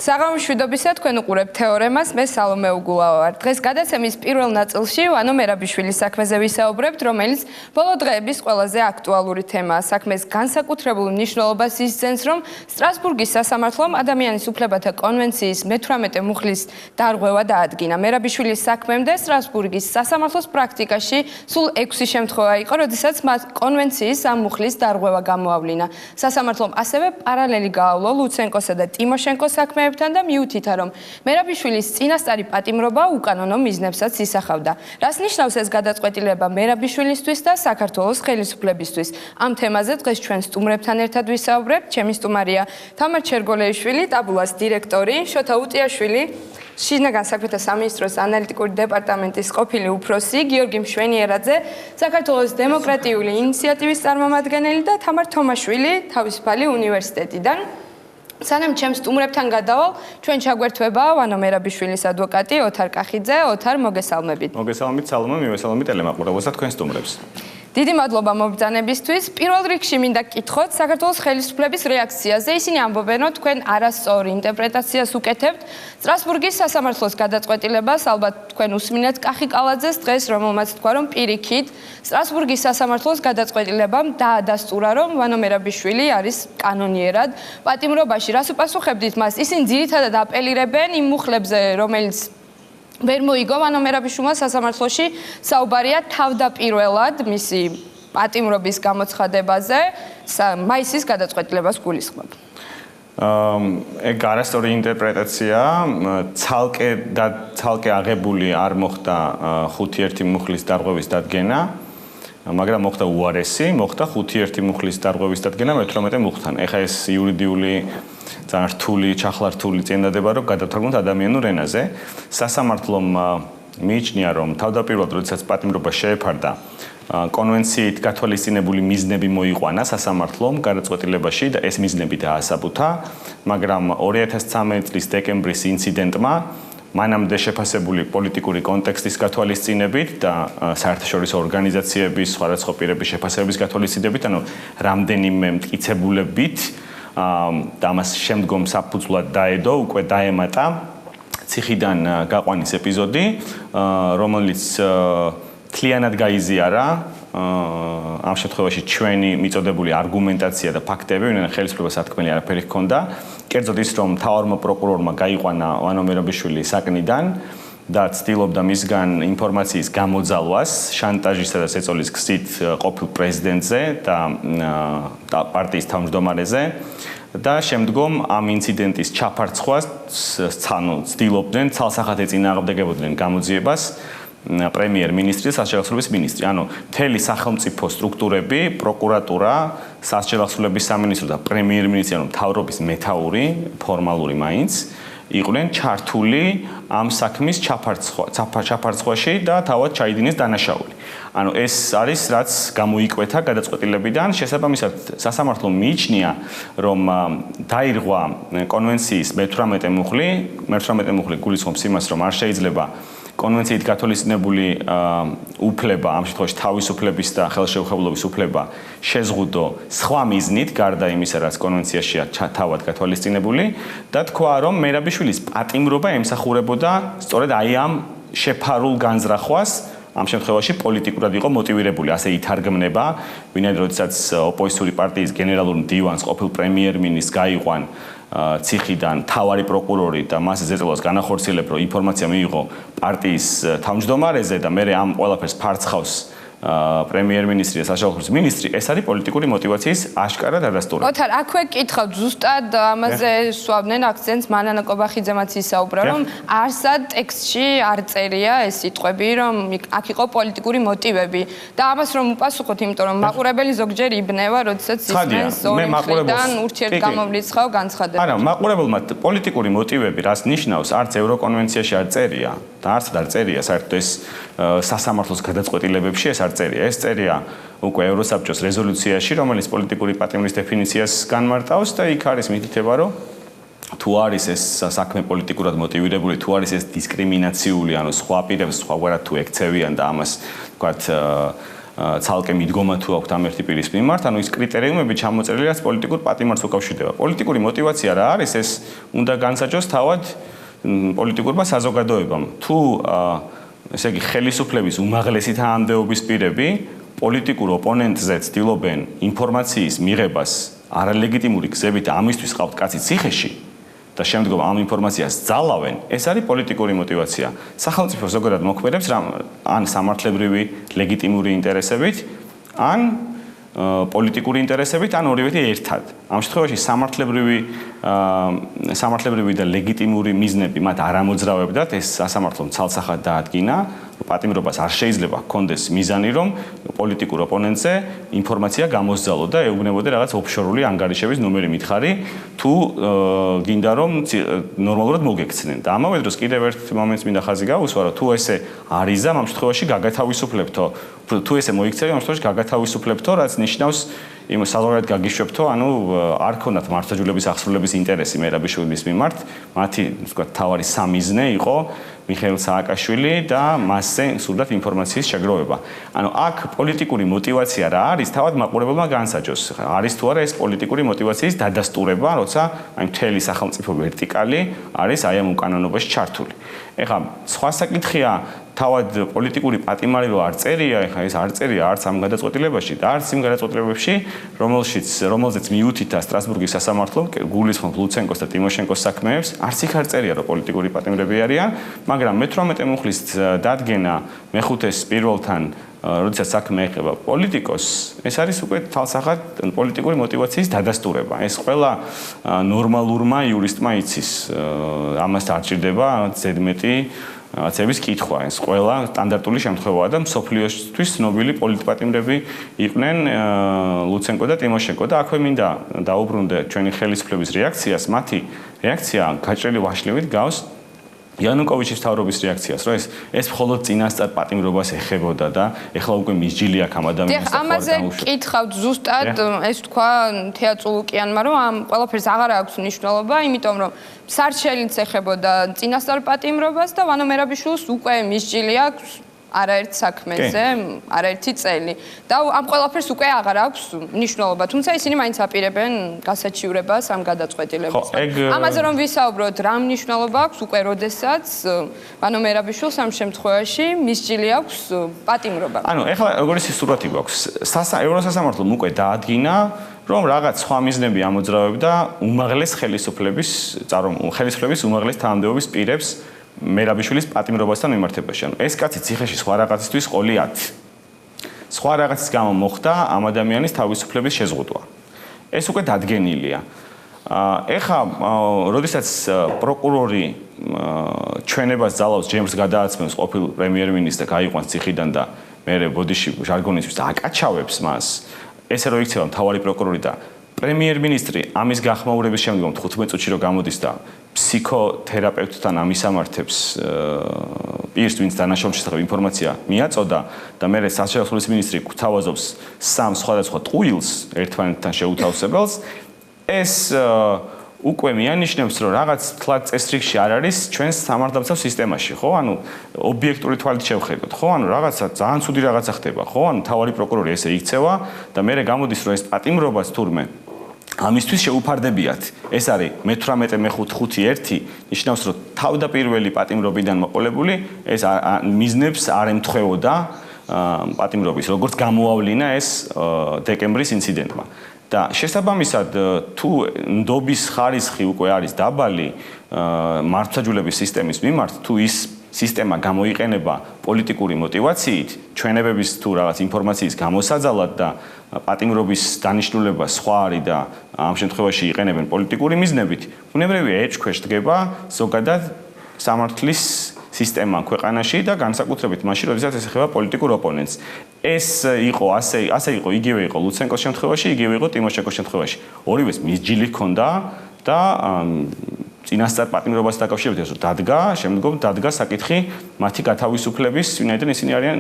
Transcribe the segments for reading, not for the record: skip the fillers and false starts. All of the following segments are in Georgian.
საღამოშვიდობისა თქვენ უყურებთ თეორემას, მე სალომე უგულავა ვარ. დღეს გადაცემის პირველ ნაწილში ვანო მერაბიშვილის საქმეზე ვისაუბრებთ, რომელიც ბოლო დღეების ყველაზე აქტუალური თემაა. საქმეს განსაკუთრებულ მნიშვნელობას ისცემს, რომ სტრასბურგის სასამართლომ ადამიანის უფლებათა კონვენციის მე-18 მუხლის დარღვევა დაადგინა. მერაბიშვილის საქმემდე სტრასბურგის სასამართლოს პრაქტიკაში სულ 6 შემთხვევა იყო, როდესაც მათ კონვენციის ამ მუხლის დარღვევა გამოავლინა. სასამართლომ ასევე პარალელი გაავლო ლუცენკოსა და ტიმოშენკოს საქმეებთან და მიუთითა, რომ მერაბიშვილის წინასწარი პატიმრობა უკანონო მიზნებსაც ისახავდა. რას ნიშნავს ეს გადაწყვეტილება მერაბიშვილისთვის და საქართველოს ხელისუფლებისთვის? ამ თემაზე დღეს ჩვენ სტუმრებთან ერთად ვისაუბრებთ. ჩემი სტუმარია თამარ ჩერგოლეიშვილი, ტაბულას დირექტორი, შოთა უტიაშვილი, შინაგან საქმეთა სამინისტროს ანალიტიკური დეპარტამენტის ყოფილი უფროსი, გიორგი მშვენიერაძე, საქართველოს დემოკრატიული ინიციატივის წარმომადგენელი და თამარ თომაშვილი, თავისუფალი უნივერსიტეტიდან. სანამ ჩემ სტუმრებთან გადავალ, ჩვენ ჩაგვერთვება ვანო მერაბიშვილის ადვოკატი ოთარ კახიძე. ოთარ, მოგესალმებით. მოგესალმებით, სალომე, მივესალმებით ტელემაყურებელს და თქვენ სტუმრებს. დიდი მადლობა მობრძანებისთვის. პირველ რიგში მინდა გკითხოთ საქართველოს ხელისუფლების რეაქციაზე. ისინი ამბობენ, რომ თქვენ არასწორ ინტერპრეტაციას უკეთებთ სტრასბურგის სასამართლოს გადაწყვეტილებას. ალბათ თქვენ უსმინეთ კახი კალაძეს დღეს, რომელმაც თქვა, რომ პირიქით სტრასბურგის სასამართლოს გადაწყვეტილებამ დაადასტურა, რომ ვანო მერაბიშვილი არის კანონიერად პატიმრობაში. რას უპასუხებდით მას? ისინი ძირითადად აპელირებენ იმ მუხლებზე, რომელიც ვერ მოიგო ვანო მერაბიშვილმა სასამართლოში, საუბარია თავდაპირველად მისი პატიმრობის გამოცხადებაზე, მაისის გადაწყვეტილებას გულისხმობ. ეგ არასწორი ინტერპრეტაცია, ცალკე აღებული არ მოხდა 5-1 მუხლის დარღვევის დადგენა, მაგრამ მოხდა უარესი, მოხდა 5-1 მუხლის დარღვევის დადგენა მე-18 მუხლთან. ეხა ეს იურიდიული ძალიან რთული, ჩახლართული წინადადება, რომ გადავთარგმნოთ ადამიანურ ენაზე. სასამართლომ მიიჩნია, რომ თავდაპირველად, როდესაც პატიმრობა შეეფარდა, კონვენციით გათვალისწინებული მიზნები მოიყვანა სასამართლომ გადაწყვეტილებაში და ეს მიზნები დაასაბუთა, მაგრამ 2013 წლის დეკემბრის ინციდენტმა მანამდე შეფასებული პოლიტიკური კონტექსტის გათვალისწინებით და საერთაშორისო ორგანიზაციების, სხვადასხვა პირების შეფასებების გათვალისწინებით, ანუ რამდენიმე მტკიცებულებით და ამას შემდგომ საფუძვლად დაედო, უკვე დაემატა ციხიდან გაყვანის ეპიზოდი, რომელიც თლიანად გაიზიარა ამ შემთხვევაში ჩვენი მიწოდებული არგუმენტაცია და ფაქტები, ვინაიდან ხელისუფლებას სათქმელი არაფერი ჰქონდა. კერძოდ ის, რომ მთავარმა პროკურორმა გაიყვანა ვანო მერაბიშვილი საკნიდან და ცდილობდა მისგან ინფორმაციის გამოძალვას, შანტაჟისა და სეწოლის გზით ყოფილ პრეზიდენტზე და პარტიის თავმჯდომარეზე და შემდგომ ამ ინციდენტის ჩაფარცხვას ცდილობდნენ, ცალსახად ეწინააღმდეგებოდნენ გამოძიებას პრემიერ-მინისტრი და სასჯელახსოვრების მინისტრი. ანუ მთელი სახელმწიფო სტრუქტურები, პროკურატურა, სასჯელახსოვრების სამინისტრო და პრემიერ-მინისტრი, ანუ მთავრობის მეთაური, ფორმალური მაინც იყვნენ ჩართული ამ საქმის ჩაფარცხვაში და თავად ჩაიდინეს დანაშაული. ანუ ეს არის რაც გამოიკვეთა გადაწყვეტილებიდან. შესაბამისად, სასამართლომ მიიჩნია, რომ დაირღვა კონვენციის მე-18 მუხლი გულისხმობს იმას, რომ არ შეიძლება კონვენციით გათვალისწინებული უფლება, ამ შემთხვევაში თავისუფლების და ხელშეუხებლობის უფლება შეზღუდო სხვა მიზნით, გარდა იმისა, რაც კონვენციაშია თავად გათვალისწინებული და თქვა, რომ მერაბიშვილის პატიმრობა ემსახურებოდა სწორედ აი ამ შეფარულ განზრახვას, ამ შემთხვევაში პოლიტიკურად იყო მოტივირებული, ასე ითარგმნება, ვინაიდან როდესაც ოპოზიციური პარტიის გენერალურ მდივანს ყოფილ პრემიერ-მინისტრს გაიყვან ციხიდან თავარი პროკურორი და მას ზეწოლას განახორციელებს, რომ ინფორმაცია მიიღო პარტიის თავმჯდომარეზე და მე ამ ყველაფერს ფარცხავს პრემიერ-მინისტრი და სასჯელახსოვრების მინისტრი, ეს არის პოლიტიკური მოტივაციის აშკარა დადასტურება. ოთარ, აქვე კითხავთ, ზუსტად ამაზე სვავდნენ აქცენტს მანანა კობახიძემაც ისაუბრა, რომ არსად ტექსტში არ წერია ეს სიტყვები, რომ აქ იყო პოლიტიკური მოტივები და ამას რომ უპასუხოთ, იმიტომ რომ მაყურებელი ზოგჯერ იბნევა, როდესაც ისმენს ორი მხრიდან ურთიერთგამომრიცხავ განცხადებას. არა, მაყურებელმა პოლიტიკური მოტივები რას ნიშნავს, არც ევროკონვენციაში არ წერია და არც არ წერია საერთოდ ეს სასამართლოს გადაწყვეტილებებში ეს არ წერია. ეს წერია უკვე ევროსაბჭოს რეზოლუციაში, რომელიც პოლიტიკური პატიმრის დეფინიციას განმარტავს და იქ არის მითითება, რომ თუ არის ეს საქმე პოლიტიკურად მოტივირებული, თუ არის ეს დისკრიმინაციული, ანუ სხვა პირებს სხვაგვარად თუ ექცევიან და ამას ვთქვათ ცალკე მიდგომა თუ აქვს ამ ერთი პირის მიმართ, ანუ ის კრიტერიუმები ჩამოწერილი რაც პოლიტიკურ პატიმარს უკავშირდება. პოლიტიკური мотиваცია რა არის, ეს უნდა განსაჯოს თავად პოლიტიკურმა საზოგადოებამ. თუ ესე იგი ხელისუფლების უმაღლესი თანამდებობის პირები პოლიტიკურ ოპონენტზე ცდილობენ ინფორმაციის მიღებას არალეგიტიმური გზებით და ამისთვის ყავთ კაცი ციხეში და შემდგომ ამ ინფორმაციას ძალავენ, ეს არის პოლიტიკური мотиваცია. სახელმწიფო ზოგადად მოქმედებს ან სამართლებრივი ლეგიტიმური ინტერესებით, ან პოლიტიკური ინტერესებით, ან ორივეთი ერთად. ამ შემთხვევაში სამართლებრივი და ლეგიტიმური მიზნები მათ არ ამოძრავებდათ, ეს სასამართლომ ცალსახად დაადგინა. პატიმრობას არ შეიძლება ჰქონდეს მიზანი, რომ პოლიტიკურ ოპონენტზე ინფორმაცია გამოსძალო და ეუბნებოდა რაღაც ოფშორული ანგარიშების ნომერი მითხარი, თუ გინდა რომ ნორმალურად მოგექცნენ. და ამავე დროს კიდევ ერთ მომენტს მინდა ხაზი გაუსვა, რომ თუ ესე არის და ამ შემთხვევაში გაგათავისუფლებთო, თუ ესე მოიქცევი, ამ შემთხვევაში გაგათავისუფლებთო, რაც ნიშნავს იმ საზოგადოებად გაგიშვებთო, ანუ არ ქონდათ მართლმსაჯულების აღსრულების ინტერესი მერაბიშვილის მიმართ, მათი ვთქვათ თავარი სამიზნე იყო მიხეილ სააკაშვილი და მასზე სურდათ ინფორმაციის შეგროვება. ანუ აქ პოლიტიკური мотиваცია რა არის, თავად მაყურებელმა განსაჯოს. არის თუ არა ეს პოლიტიკური мотиваციის დადასტურება, როცა აი მთელი სახელმწიფო ვერტიკალი არის აი ამ უკანონობაში ჩართული. ეხლა სხვა საკითხია თავად პოლიტიკური პატიმარი რო არ წერია, ეხლა ეს არ წერია არც ამ გადაწყვეტილებაში და არც იმ გადაწყვეტილებებში, რომელზეც მიუთითა სტრასბურგის სასამართლომ გულისხმობ ლუცენკოს და ტიმოშენკოს საქმეებს, არც იქ არ წერია რომ პოლიტიკური პატიმრები არიან, მაგრამ მე-18 მუხლის დადგენა მე-5-ის პირველთან, როდესაც საქმე ეხება პოლიტიკოს, ეს არის უკვე თალსახად პოლიტიკური мотиваციის დადასტურება. ეს ყველა ნორმალურმა იურისტმა იცის. ამას არ ჭირდება ზედმეტი ცების კითხვა. ეს ყველა სტანდარტული შემთხვევაა და მსოფლიოსთვის ცნობილი პოლიტპატიმრები იყვნენ ლუცენკო და ტიმოშენკო და აქვე მინდა დაუბრუნდე ჩვენი ხელისუფლების რეაქციას. მათი რეაქცია გაჭრილი ვაშლივით გავს იანუკოვიჩის მთავრობის რეაქციას, რომ ეს მხოლოდ წინასწარ პატიმრობას ეხებოდა და ეხლა უკვე მისჯილი აქ ამ ადამიანს. ამაზე კითხავთ ზუსტად, ეს თქვა თეატრულუკიანმა, რომ ამ ყველაფერს აღარ აქვს მნიშვნელობა, იმიტომ რომ სარჩელიც ეხებოდა წინასწარ პატიმრობას და ვანო მერაბიშვილს უკვე მისჯილი აქვს არაერთ საქმეზე, არაერთი წელი. და ამ ყველაფერს უკვე აღარ აქვს მნიშვნელობა, თუმცა ისინი მაინც აპირებენ გასაჩივრებას ამ გადაწყვეტილებას. ამაზე რომ ვისაუბროთ, რა მნიშვნელობა აქვს უკვე როდესაც ვანო მერაბიშვილს ამ შემთხვევაში მისჯილი აქვს პატიმრობა. ანუ ეხლა როგორი სურათი გვაქვს? ევროსასამართლომ უკვე დაადგინა, რომ რაღაც სხვა მიზნები ამოძრავებდა უმაღლეს ხელისუფლების უმაღლეს თანამდებობის პირებს მერაბიშვილის პატიმრობასთან მიმართებაში. ანუ ეს კაცი ციხეში სხვა რაღაცისთვის ყოლი 10. სხვა რაღაცის გამო მოხდა ამ ადამიანის თავისუფლების შეზღუდვა. ეს უკვე დადგენილია. ეხლა, როდესაც პროკურორი ჩვენებას ძალავს ჯემს გადააცემს ყოფილ პრემიერ-მინისტრს და გაიყვანს ციხიდან და მერე ბოდიში ჟარგონისთვის აკაჩავებს მას, ესე რომ იქცევა მთავარი პროკურორი და პრემიერ-მინისტრი ამის გახმაურების შემდგომ 15 წუთში რომ გამოდის და ფსიქოთერაპევტთან ამისამართებს პირს, ვინც დანაშაულის შესახებ ინფორმაცია მიაწოდა და მერე სასამართლოს მინისტრი გვთავაზობს 3 სხვადასხვა ტყუილს ერთმანეთთან შეუთავსებელს, ეს უკვე მიანიშნებს, რომ რაღაც თლად წესრიგში არ არის ჩვენს სამართლებრივ სისტემაში, ხო? ანუ ობიექტური თვალით შევხედოთ, ხო? ანუ რაღაცა ძალიან ცუდი რაღაცა ხდება, ხო? ანუ მთავარი პროკურორი ესე იქცევა და მერე გამოდის, რომ ეს პატიმრობას თურმე ამისთვის შეუფარდებიათ. ეს არის მე-18, მე-5-1 ნიშნავს, რომ თავდაპირველი პატიმრობიდან მოყოლებული ეს მიზნებს არ ემთხვეოდა პატიმრობის, როგორც გამოავლინა ეს დეკემბრის ინციდენტმა. და შესაბამისად, თუ ნდობის ხარისხი უკვე არის დაბალი მართლმსაჯულების სისტემის მიმართ, თუ ის სისტემა გამოიყენება პოლიტიკური мотиваციით, ჩვენებების თუ რაღაც ინფორმაციის გამოსაძალად და პატიმრობის დანიშნულება სხვა არის და ამ შემთხვევაში იყენებენ პოლიტიკური მიზნებით, ბუნებრივია ეჭქვეშ დგება ზოგადად სამართლის სისტემა ქვეყანაში და განსაკუთრებით მაშინ, როდესაც ეს ეხება პოლიტიკურ ოპონენტს. ეს იყო ასე იყო, იგივე იყო ლუცენკოს შემთხვევაში, იგივე იყო ტიმოშენკოს შემთხვევაში. ორივეს მისჯილი ჰქონდა და წინასწარ პატიმრობას დაკავშირებით ეს დადგა, შემდგომ დადგა საკითხი მათი გათავისუფლების, ვინაიდან ისინი არიან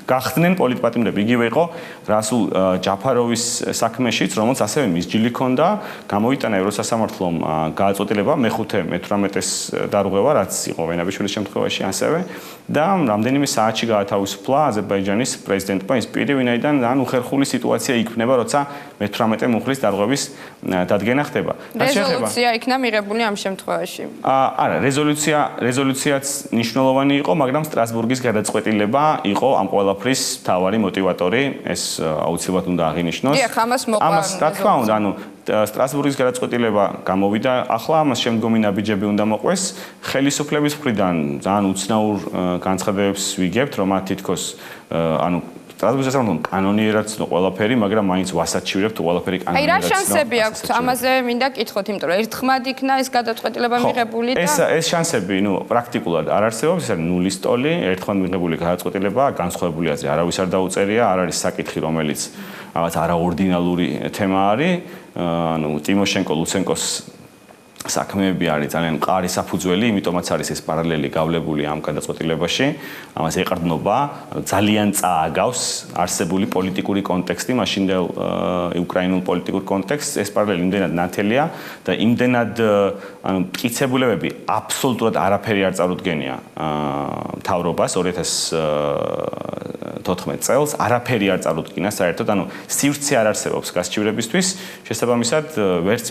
გახდნენ პოლიტპატიმრები. იგივე იყო რასულ ჯაფაროვის საქმეშიც, რომელიც ასევე მისჯილი ჰქონდა, გამოიტანა ევროსასამართლომ გააწყვეტილება მე-5, მე-18-ეს დარღვევა, რაც იყო ვენაბიშვილის შემთხვევაში ასევე და რამდენიმე საათში გაათავისუფლა აზერბაიჯანის პრეზიდენტმა ის პირი, ვინაიდან ძალიან უხერხული სიტუაცია იქნება, როცა მე-18 მუხლის დარღვევის დადგენა ხდება. რეზოლუცია იქნა მიღებული ამ შემთხვევაში. არა, რეზოლუციაც მნიშვნელოვანი იყო, მაგრამ სტრასბურგის გადაწყვეტილება იყო ამ ყველაფრის მთავარი мотиваტორი, ეს აუცილებლად უნდა აღინიშნოს. დიახ, ამას მოყვა. ამას რა თქმა უნდა, სტრასბურგის გადაწყვეტილება გამოვიდა, ახლა ამას შემდგომი ნაბიჯები უნდა მოყვეს. ხელისუფლების მხრიდან ძალიან უცნაურ განცხადებებს ვიგებთ, რომ მათ თითქოს სტრასბურგის სასამართლომ კანონიერად ცნო ყველაფერი, მაგრამ მაინც ვასაჩივრებთ ყველაფერი კანონიერად. აი რა შანსები აქვს? ამაზე მინდა კითხოთ, იმიტომ რომ ერთხმად იქნა ეს გადაწყვეტილება მიღებული და ეს შანსები, პრაქტიკულად არ არსებობს, ეს არის ნულის ტოლი, ერთხმად მიღებული გადაწყვეტილება, განსხვავებული აზრი არავის არ დაუწერია, არ არის საკითხი, რომელიც რაღაც არაორდინალური თემა არის. ტიმოშენკო, ლუცენკოს საქმეები არის ძალიან მყარი საფუძველი, იმიტომაც არის ეს პარალელი გავლებული ამ გადაწყვეტილებაში. ამას ეყრდნობა, ძალიან წააგავს არსებული პოლიტიკური კონტექსტი, მაშინდელ უკრაინულ პოლიტიკურ კონტექსტს. ეს პარალელი იმდენად ნათელია და იმდენად მტკიცებულებები აბსოლუტურად არაფერი არ წარუდგენია მთავრობას 2014 წელს, არაფერი არ წარუდგინა საერთოდ, სივრცე არ არსებობს გასაჩივრებისთვის, შესაბამისად ვერც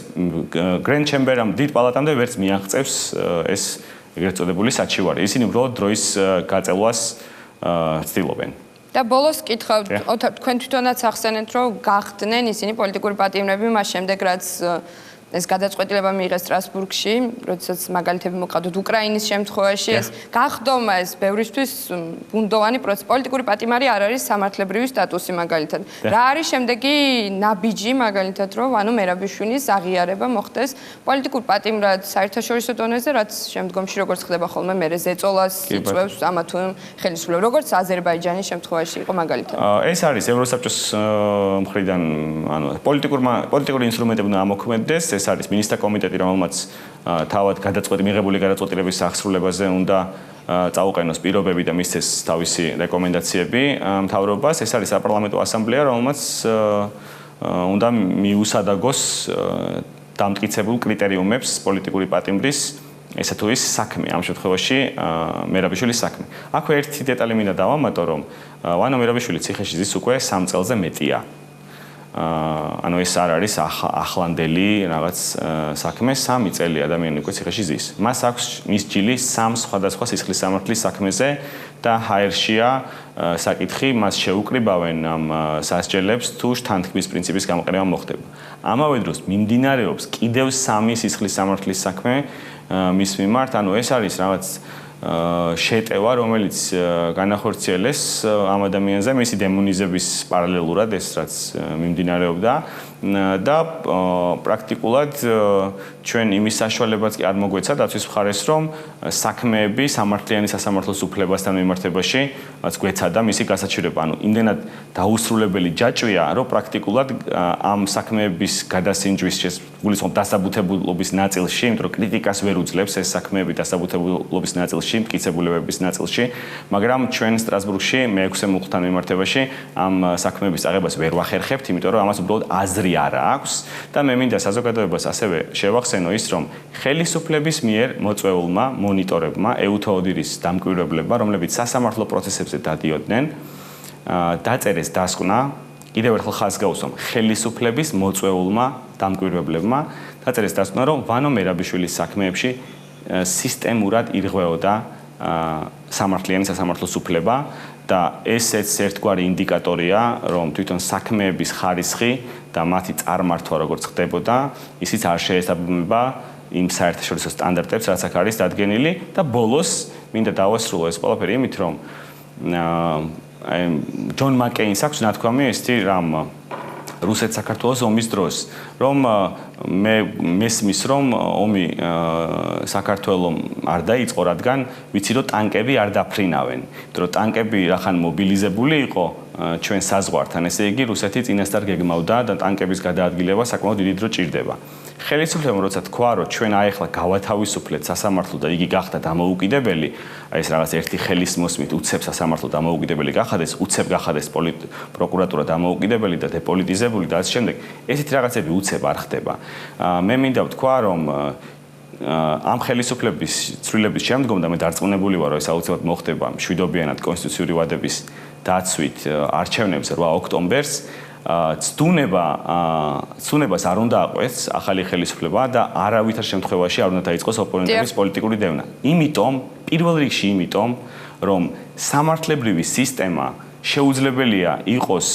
Grand Chamber-ამ დიდ პალატამდე ვერც მიაღწევს ეს ეგრეთ წოდებული საჩივარი. ისინი უბრალოდ დროის გაწელვას ცდილობენ. და ბოლოს კითხავთ, თქვენ თვითონაც ახსენეთ, რომ გახდნენ ისინი პოლიტიკური პატიმრები მას შემდეგ, რაც ეს გადაწყვეტილება მიიღეს სტრასბურგში, როდესაც მაგალითები მოყავდათ უკრაინის შემთხვევაში, ეს გახდომა ეს ბევრისთვის ბუნდოვანი პროცესი, პოლიტიკური პატიმარი არ არის სამართლებრივი სტატუსი მაგალითად. რა არის შემდეგი ნაბიჯი მაგალითად, რომ მერაბიშვილის აღიარება მოხდეს პოლიტიკურ პატიმრად საერთაშორისო დონეზე, რაც შემდგომში როგორც ხდება ხოლმე მერე ზეწოლას იწვევს ამა თუ ხელისუფლება, როგორც აზერბაიჯანის შემთხვევაში იყო მაგალითად. ეს არის ევროსაბჭოს მხრიდან, პოლიტიკური ინსტრუმენტები უნდა ამოქმედდეს. ეს არის მინისტრთა კომიტეტი, რომელმაც თავად მიღებული გადაწყვეტილების აღსრულებაზე უნდა წაუყენოს პირობები და მისცეს თავისი რეკომენდაციები მთავრობას. ეს არის საპარლამენტო ასამბლეა, რომელმაც უნდა მიუსადაგოს დამტკიცებულ კრიტერიუმებს პოლიტიკური პატიმრის ესა თუ ის საქმე, ამ შემთხვევაში მერაბიშვილის საქმე. აქვე ერთი დეტალი მინდა დავამატო, რომ ვანო მერაბიშვილი ციხეში ზის უკვე 3 წელზე მეტია. ეს არ არის ახლანდელი რაღაც საქმე, 3 წელი ადამიანი უკვე ციხეში ზის. მას აქვს მისჯილი 3 სხვადასხვა სისხლის სამართლის საქმეზე და ჰაერშია საკითხი, მას შეუკრიბავენ ამ სასჯელებს თუ შთანთქმის პრინციპის გამოყენება მოხდება. ამავე დროს მიმდინარეობს კიდევ 3 სისხლის სამართლის საქმე მის მიმართ, ეს არის რაღაც შეტევა, რომელიც განახორციელეს ამ ადამიანზე მისი დემონიზების პარალელურად, ეს რაც მიმდინარეობდა და პრაქტიკულად ჩვენ იმის საშუალებაც კი არ მოგვეცა დაცვის მხარეს, რომ საქმეები სამართლიანი სასამართლოს უფლებასთან მიმართებაში გვეცადა მისი გასაჩივრება. იმდენად დაუსრულებელი ჯაჭვია, რომ პრაქტიკულად ამ საქმეების გადასინჯვის გულისხმობ დასაბუთებულობის ნაწილში, იმიტომ რომ კრიტიკას ვერ უძლებს ეს საქმეები დასაბუთებულობის ნაწილში, მტკიცებულებების ნაწილში, მაგრამ ჩვენ სტრასბურგში მე-6 მუხლთან მიმართებაში ამ საქმეების წაღებას ვერ ვახერხებთ, იმიტომ რომ ამას უბრალოდ აზრი არ აქვს და მე მინდა საზოგადოებას ასევე შევახსენო ის, რომ ხელისუფლების მიერ მოწვეულმა მონიტორებმა, ეუთოოდირის დამკვირვებლებმა, რომლებიც სასამართლო პროცესებზე დადიოდნენ, დაწერეს დასკვნა, კიდევ ერთხელ ხაზს გაუსვამ, ხელისუფლების მოწვეულმა დამკვირვებლებმა დაწერეს დასკვნა, რომ ვანო მერაბიშვილის საქმეებში სისტემურად ირღვეოდა სამართლიანი სასამართლოს უფლება და ესეც ერთგვარი ინდიკატორია, რომ თვითონ საქმეების ხარისხი და მათი წარმართვა როგორც ხდებოდა, ისიც არ შეესაბამება იმ საერთაშორისო სტანდარტებს, რაც აქ არის დადგენილი და ბოლოს მინდა დავასრულო ეს ყველაფერი იმით, რომ ჯონ მაკეინს აქვს ნათქვამი ესეთი რამ რუსეთ-საქართველოს ომის დროს, რომ მე მესმის, რომ ომი საქართველოს არ დაიწყო, რადგან ვიცი, რომ ტანკები არ დაფრინავენ. იმიტომ რომ ტანკები რახან მობილიზებული იყო ჩვენ საზღვართან, ესე იგი რუსეთი წინასწარ გეგმავდა და ტანკების გადაადგილება საკმაოდ დიდი დრო ჭირდება. ხელისუფლებამ როცა თქვა, რომ ჩვენ აეხლა გავათავისუფლეთ სასამართლო და იგი გახდა დამოუკიდებელი, აი ეს რაღაც ერთი ხელის მოსმით უცებ სასამართლო დამოუკიდებელი გახადეს, უცებ გახადეს პროკურატურა დამოუკიდებელი და დეპოლიტიზებული და ასე შემდეგ, ესეთი რაღაცები უცებ არ ხდება. მე მინდა ვთქვა, რომ ამ ხელისუფლების ცვლილების შემდგომ და მე დარწმუნებული ვარ, რომ ეს აუცილებლად მოხდება მშვიდობიანად კონსტიტუციური ვადების დაცვით არჩევნებზე 8 ოქტომბერს, ცდუნებას არ უნდა აყვეს ახალი ხელისუფლება და არავითარ შემთხვევაში არ უნდა დაიწყოს ოპონენტების პოლიტიკური დევნა. იმიტომ, პირველ რიგში იმიტომ, რომ სამართლებრივი სისტემა შეუძლებელია იყოს,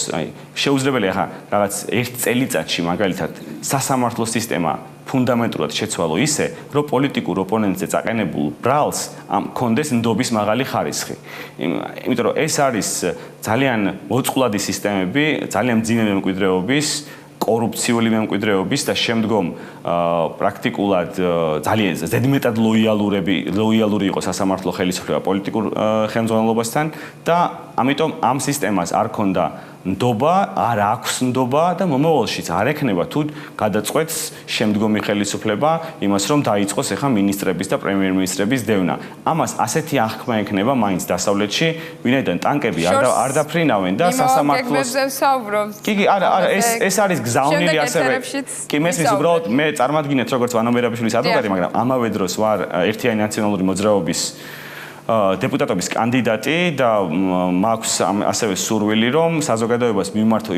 შეუძლებელია ხა რაღაც ერთ წელიწადში მაგალითად სასამართლო სისტემა ფუნდამენტურად შეცვალო ისე, რომ პოლიტიკურ ოპონენტზე წაყენებულ ბრალს კონდეს ნდობის მაღალი ხარისხი. იმიტომ რომ ეს არის ძალიან მოწყვლადი სისტემები, ძალიან მძიმე მემკვიდრეობის, კორუფციული მემკვიდრეობის და შემდგომ პრაქტიკულად ძალიან ზედმეტად ლოიალური იყო სასამართლო ხელისუფლება პოლიტიკურ ხელმძღვანელობასთან და ამიტომ ამ სისტემას არ ქონდა ნდობა, არ აქვს ნდობა და მომავალშიც არ ექნება თუ გადაწყვეტს შემდგომი ხელისუფლება იმას, რომ დაიწყოს ახლა მინისტრების და პრემიერ-მინისტრების დევნა. ამას ასეთი აღქმა ექნება მაინც დასავლეთში, ვინაიდან ტანკები არ დაფრინავენ და სასამართლოს კი, არა, ეს არის გზავნილი ასევე. კი, მესმის უბრალოდ მე წარმადგინეთ როგორც ვანო მერაბიშვილის ადვოკატი, მაგრამ ამავე დროს ვარ ერთიანი ნაციონალური მოძრაობის დეპუტატობის კანდიდატი და მაქვს ასევე სურვილი, რომ საზოგადოებას მიმართო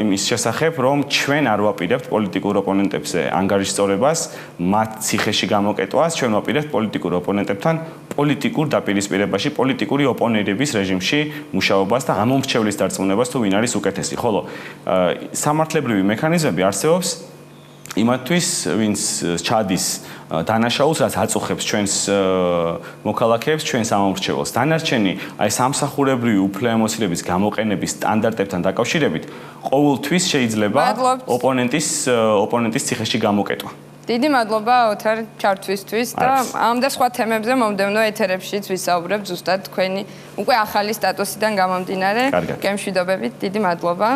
იმის შესახებ, რომ ჩვენ არ ვაპირებთ პოლიტიკურ ოპონენტებზე ანგარიშწორებას, მათ ციხეში გამოკეტვას, ჩვენ ვაპირებთ პოლიტიკურ ოპონენტებთან პოლიტიკურ დაპირისპირებაში, პოლიტიკური ოპონირების რეჟიმში მუშაობას და ამომრჩევლის დარწმუნებას თუ ვინ არის უკეთესი. ხოლო სამართლებრივი მექანიზმები არსებობს იმათთვის, ვინც ჩადის დანაშაულს, რაც აწუხებს ჩვენს მოქალაქეებს, ჩვენს ამომრჩეველს. დანარჩენი, აი სამსახურებრივი უფლებამოსილების გამოყენების სტანდარტებთან დაკავშირებით, ყოველთვის შეიძლება ოპონენტის ციხეში გამოკეტვა. დიდი მადლობა ოთარ ჩართვისთვის და ამ და სხვა თემებზე მომდევნო ეთერებშიც ვისაუბრებთ ზუსტად თქვენი უკვე ახალი სტატუსიდან გამომდინარე. გემშვიდობებით, დიდი მადლობა.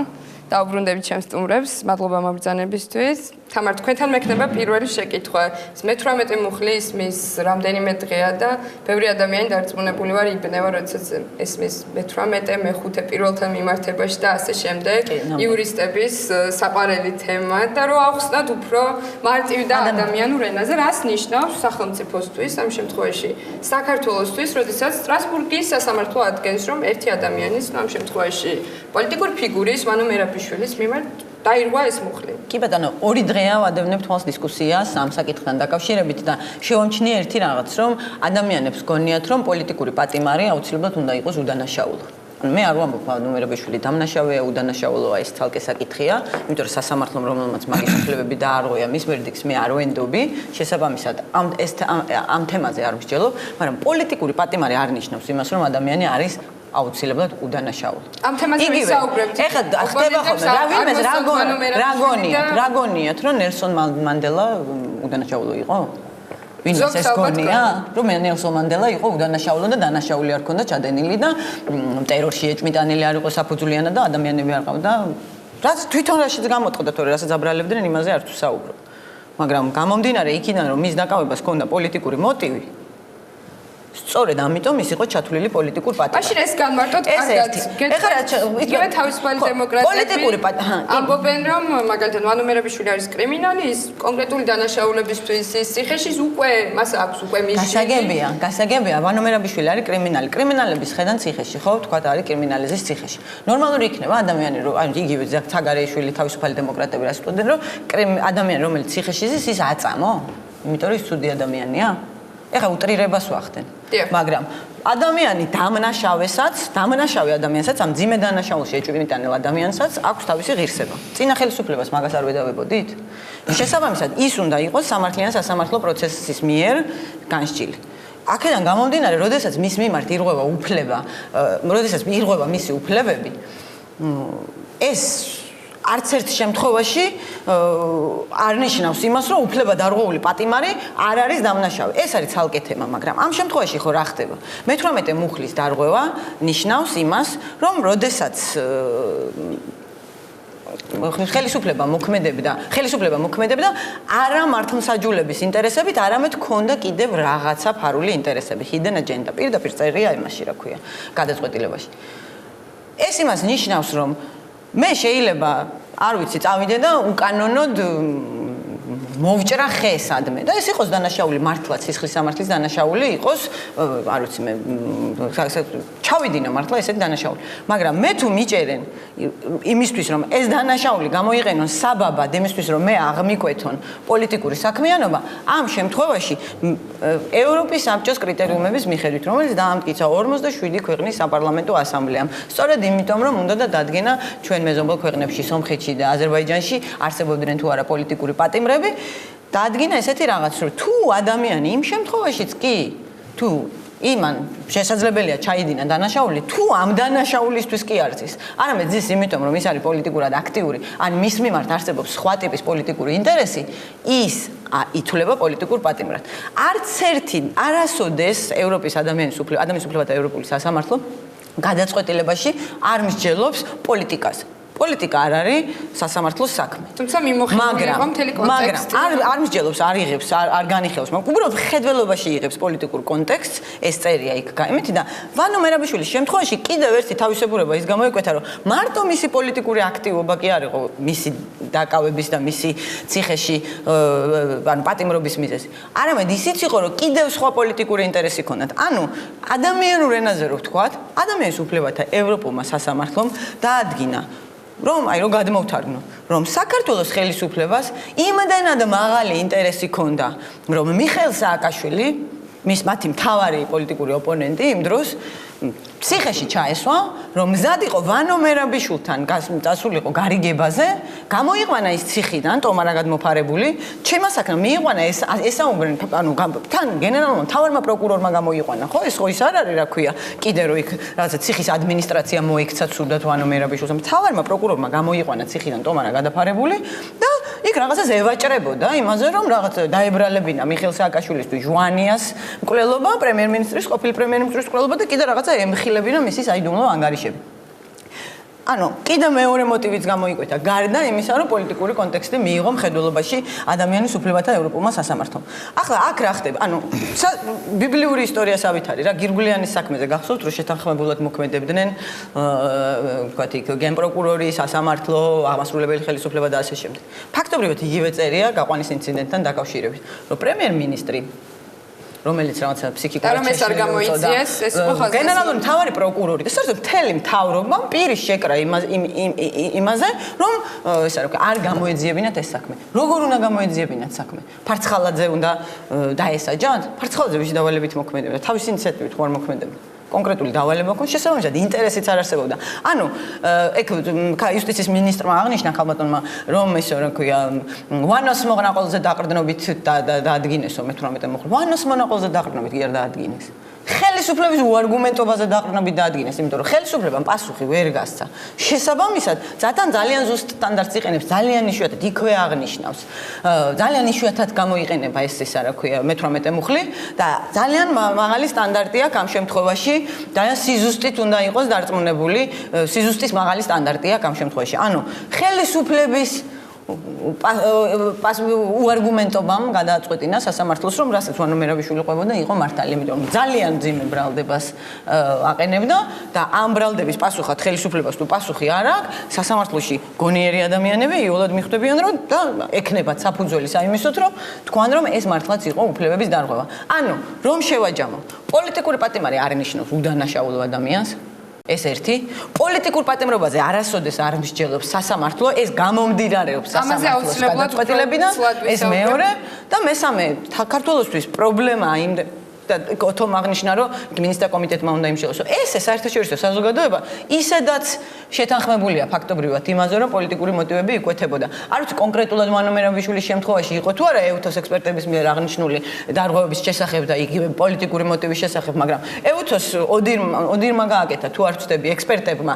დაუბრუნდებით ჩემს სტუმრებს, მადლობა მობრძანებისთვის. თამარ, თქვენთან მექნება პირველი შეკითხვა. 18 მუხლი ისმის რამდენიმე დღეა და ბევრი ადამიანი დარწმუნებული ვარ იბნევა, როდესაც ესმის 18, მე-5 პირველთან მიმართებაში და ასე შემდეგ. იურისტების საყვარელი თემა და რომ ახსნათ უფრო მარტივ და ადამიანურ ენაზე, რას ნიშნავს სახელმწიფოსთვის ამ შემთხვევაში საქართველოსთვის, როდესაც სტრასბურგის სასამართლო ადგენს, რომ ერთი ადამიანის, ამ შემთხვევაში პოლიტიკურ ფიგურის, ვანო მერაბიშვილის მიმართ დაირღვა ეს მუხლი. კი ბატონო, 2 დღეა ვადევნებთ თვალს დისკუსიას ამ საკითხთან დაკავშირებით და შევამჩნია ერთი რაღაც, რომ ადამიანებს გონიათ, რომ პოლიტიკური პატიმარი აუცილებლად უნდა იყოს უდანაშაულო. მე არ ვამბობ, ვანო მერაბიშვილი დამნაშავეა, უდანაშაულოა, ეს თალკე საკითხია, იმიტომ რომ სასამართლომ რომელმაც მაგის უფლებები დაარღვია, მის ვერდიქტს მე არ ვენდობი, შესაბამისად ამ თემაზე არ ვსჯელობ, მაგრამ პოლიტიკური პატიმარი არ ნიშნავს იმას, რომ ადამიანი არის აუცილებლად უდანაშაული. ამ თემაზე ვისაუბრებთ. ეხლა ხდება ხოლმე, რა გონიათ, რომ ნელსონ მანდელა უდანაშაულო იყო? ვინც ეს გონია, რომ ნელსონ მანდელა იყო უდანაშაულო და დანაშაული არ ქონდა ჩადენილი და ტერორში ეჭმიტანილი არ იყო საფუძვლიანად და ადამიანები არ ყავდა. რაც თვითონ რაშიც გამოწყდა, თორე რასაც აბრალებდნენ, იმაზე არ თუ საუბრობ. მაგრამ გამომდინარე იქიდან, რომ მის დაკავებას ჰქონდა პოლიტიკური მოტივი, სწორედ ამიტომ ის იყო ჩათვლილი პოლიტიკურ პატიმარად. მაშინ ეს განმარტოთ კარგად. იგივე თავისუფალი დემოკრატები ამბობენ, რომ მაგალითად ვანო მერაბიშვილი არის კრიმინალი, ის კონკრეტული დანაშაულებისთვის ის ციხეში უკვე მას აქვს უკვე მისი. გასაგებია, ვანო მერაბიშვილი არის კრიმინალი. კრიმინალების ხედან ციხეში, ხო, თქვა არის კრიმინალიზის ციხეში. ნორმალური იქნება ადამიანი, რომ აი იგივე ცაგარეიშვილი თავისუფალი დემოკრატები რას ვთქვენ, რომ ადამიანი რომელიც ციხეში ზის, ის აწამო? იმიტომ რომ ის ცუდი ადამიანია? ეხლა უტრირებას ვახდენ. მაგრამ ადამიანი დამნაშავე ადამიანსაც, ამ ძიმე დანაშაულში ეჭვმიტანილ ადამიანსაც აქვს თავისი ღირსება. წინა ხელისუფლებას მაგას არ ვედავებოდით? შესაბამისად, ის უნდა იყოს სამართლიან სასამართლო პროცესის მიერ განსჯილი. აქედან გამომდინარე, როდესაც მის მიმართ ირღვევა უფლება, როდესაც ირღვევა მისი უფლებები, ეს არც ერთ შემთხვევაში არ ნიშნავს იმას, რომ უფლებადარღვეული პატიმარი არ არის დამნაშავე. ეს არის ცალკე თემა, მაგრამ ამ შემთხვევაში ხო რა ხდება? მე-18 მუხლის დარღვევა ნიშნავს იმას, რომ როდესაც ხელისუფლება მოქმედებდა არა მართლმსაჯულების ინტერესებით, არამედ ქონდა კიდევ რაღაცა ფარული ინტერესები, hidden agenda. პირდაპირ წერია იმაში, რა ქვია, გადაწყვეტილებაში. ეს იმას ნიშნავს, რომ მე შეიძლება, არ ვიცი, წავიდე და უკანონოდ მოვჭრა ხე სადმე და ეს იყოს დანაშაული მართლა სისხლის სამართლის დანაშაული იყოს, არ ვიცი მე ჩავიდინა მართლა ესეთი დანაშაული. მაგრამ მე თუ მიჭერენ იმისთვის რომ ეს დანაშაული გამოიყენონ საბაბად იმისთვის რომ მე აღმიკვეთონ პოლიტიკური საქმიანობა, ამ შემთხვევაში ევროპის საბჭოს კრიტერიუმების მიხედვით, რომელიც დაამტკიცა 47 ქვეყნის საპარლამენტო ასამბლეამ. სწორედ იმიტომ რომ უნდა დადგენა ჩვენ მეზობელ ქვეყნებში, სომხეთში და აზერბაიჯანში არსებობდნენ თუ არა პოლიტიკური პატიმრები, დაადგინა ესეთი რაღაც, რომ თუ ადამიანი იმ შემთხვევაშიც კი თუ იმან შესაძლებელია ჩაიდინა დანაშაული, თუ ამ დანაშაულისთვის კი არ ზის. არამედ ზის იმიტომ, რომ ის არის პოლიტიკურად აქტიური, ან მის მიმართ არსებობს სხვა ტიპის პოლიტიკური ინტერესი, ის ითვლება პოლიტიკურ პატიმრად. არც ერთი არასოდეს ევროპის ადამიანის უფლებათა ევროპული სასამართლო გადაწყვეტილებაში არ მსჯელობს პოლიტიკას. პოლიტიკა არ არის სასამართლოს საქმე. თუმცა მიმოხილული იყო მთელი კონტექსტი. მაგრამ არ მსჯელობს, არ იღებს, არ განიხილავს, მაგრამ უბრალოდ ხედველობაში იღებს პოლიტიკურ კონტექსტს, ეს წერია იქ გამეთი და ვანო მერაბიშვილის შემთხვევაში კიდევ ერთი თავისებურება ის გამოიკვეთა, რომ მარტო მისი პოლიტიკური აქტივობა კი არ იყო მისი დაკავების და მისი ციხეში ანუ პატიმრობის მიზეზი. არამედ ისიც იყო, რომ კიდევ სხვა პოლიტიკური ინტერესი ჰქონდათ. ანუ ადამიანურ ენაზე რო ვთქვათ, ადამიანის უფლებათა ევროპულმა სასამართლომ დაადგინა რომ გადმოვთარგმნო, რომ საქართველოს ხელისუფლებას იმდენად მაღალი ინტერესი ჰქონდა, რომ მიხეილ სააკაშვილი, მათი მთავარი პოლიტიკური ოპონენტი იმ დროს ციხეში ჩაესვა, რომ მზად იყო ვანო მერაბიშვილთან წასულიყო გარიგებაზე, გამოიყვანა ის ციხიდან, ტომარა გადმოფარებული, ჩემმა საქმემ მიიყვანა ესაუბრენ, ანუ თან გენერალურმა მთავარმა პროკურორმა გამოიყვანა, ხო, ეს ხო ის არ არის, რა ქვია, კიდე რო იქ რაღაცა ციხის ადმინისტრაცია მოიქცა ცუდად ვანო მერაბიშვილს, მთავარმა პროკურორმა გამოიყვანა ციხიდან ტომარა გადაფარებული და იქ რაღაცას ევაჭრებოდა იმაზე, რომ რაღაც დაებრალებინა მიხეილ სააკაშვილისთვის ჟვანიას მკვლელობა, ყოფილი პრემიერ-მინისტრის მკვლელობა და კიდე რაღაცა ემხილებინა მისი საიდუმლო ანგარიშები. ანუ კიდე მეორე მოტივიც გამოიკვეთა, გარდა იმისა, რომ პოლიტიკური კონტექსტი მიიღო მხედველობაში ადამიანის უფლებათა ევროპულმა სასამართლომ. ახლა აქ რა ხდება? ანუ ბიბლიური ისტორიასავით არის რა, გირგვლიანის საქმეზე გახსოვთ, რომ შეთანხმებულად მოქმედებდნენ, ვთქვათ, იქ გენპროკურორი, სასამართლო, აღმასრულებელი ხელისუფლება და ასე შემდეგ. ფაქტობრივად იგივე წერია გაყვანის ინციდენტთან დაკავშირებით, რომ პრემიერ-მინისტრი რომელიც რაღაცა ფსიქიკურად ეს არ გამოიწიეს, ეს ხო ხაზი. გენერალური მთავარი პროკურორი და სწორედ მთელი მთავრობა პირის შეკრა იმაზე, რომ ესე რა ქვია, არ გამოეძიებინათ ეს საქმე. როგორ უნდა გამოეძიებინათ საქმე? ფარცხალაძე უნდა დაესაჯათ? ფარცხალაძე ვიში დავალებით მოქმედებდა, თავის ინიციატივით ხო არ მოქმედებდა. კონკრეტული დავალება ქონდა, შესაბამისად ინტერესიც არ არსებობდა. ანუ ეგ იუსტიციის მინისტრმა აღნიშნა ქალბატონმა, რომ ისე რა ქვია, ვანოს მონაყოლზე დაყრდნობით დაადგინესო მე-18 მუხლი. ვანოს მონაყოლზე დაყრდნობით კი არ დაადგინეს. ხელისუფლების უარგუმენტობაზე დაყრდნობით დაადგინეს, იმიტომ რომ ხელისუფლებამ პასუხი ვერ გასცა. შესაბამისად, ძალიან ზუსტ სტანდარტს იყენებს, ძალიან იშვიათად იქვე აღნიშნავს. ძალიან იშვიათად გამოიყენება ეს რა ქვია, მე-18 მუხლი და ძალიან მაღალი სტანდარტი აქვს ამ შემთხვევაში. ძალიან სიზუსტით უნდა იყოს დარწმუნებული, სიზუსტის მაღალი სტანდარტი აქვს ამ შემთხვევაში. ანუ ხელისუფლების უარგუმენტობამ გადააწყვეტინა სასამართლოს, რომ რასაც ვანო მერაბიშვილი ყვებოდა, იყო მართალი, იმიტომ რომ ძალიან მძიმე ბრალდებას აყენებდა და ამ ბრალდების პასუხად ხელისუფლებას თუ პასუხი არ აქვს, სასამართლოში გონიერი ადამიანები იოლად მიხვდებიან, რომ და ექნებათ საფუძველი საიმისოთ, რომ თქვან, რომ ეს მართლაც იყო უფლებების დარღვევა. ანუ რომ შევაჯამო, პოლიტიკური პატიმარი არ ნიშნავს უდანაშაულო ადამიანს. ეს ერთი პოლიტიკურ პატიმრობაზე არასოდეს არ მსჯელობს სასამართლო, ეს გამომდინარეობს სასამართლოს გადაწყვეტილებიდან, ეს მეორე და მესამე საქართველოსთვის პრობლემაა იმ და ოთომ აღნიშნა, რომ მინისტრთა კომიტეტმა უნდა იმსჯელოს. ეს საერთაშორისო საზოგადოება ისედაც შეთანხმებულია ფაქტობრივად იმაზე, რომ პოლიტიკური მოტივები იკვეთებოდა. არ ვიცი კონკრეტულად ვანო მერაბიშვილის შემთხვევაში იყო თუ არა ეუთოს ექსპერტების მიერ აღნიშნული დარღვევების შესახებ და იგივე პოლიტიკური მოტივის შესახებ, მაგრამ ეუთოს ოდირმა გააკეთა თუ არ ვწდები ექსპერტებმა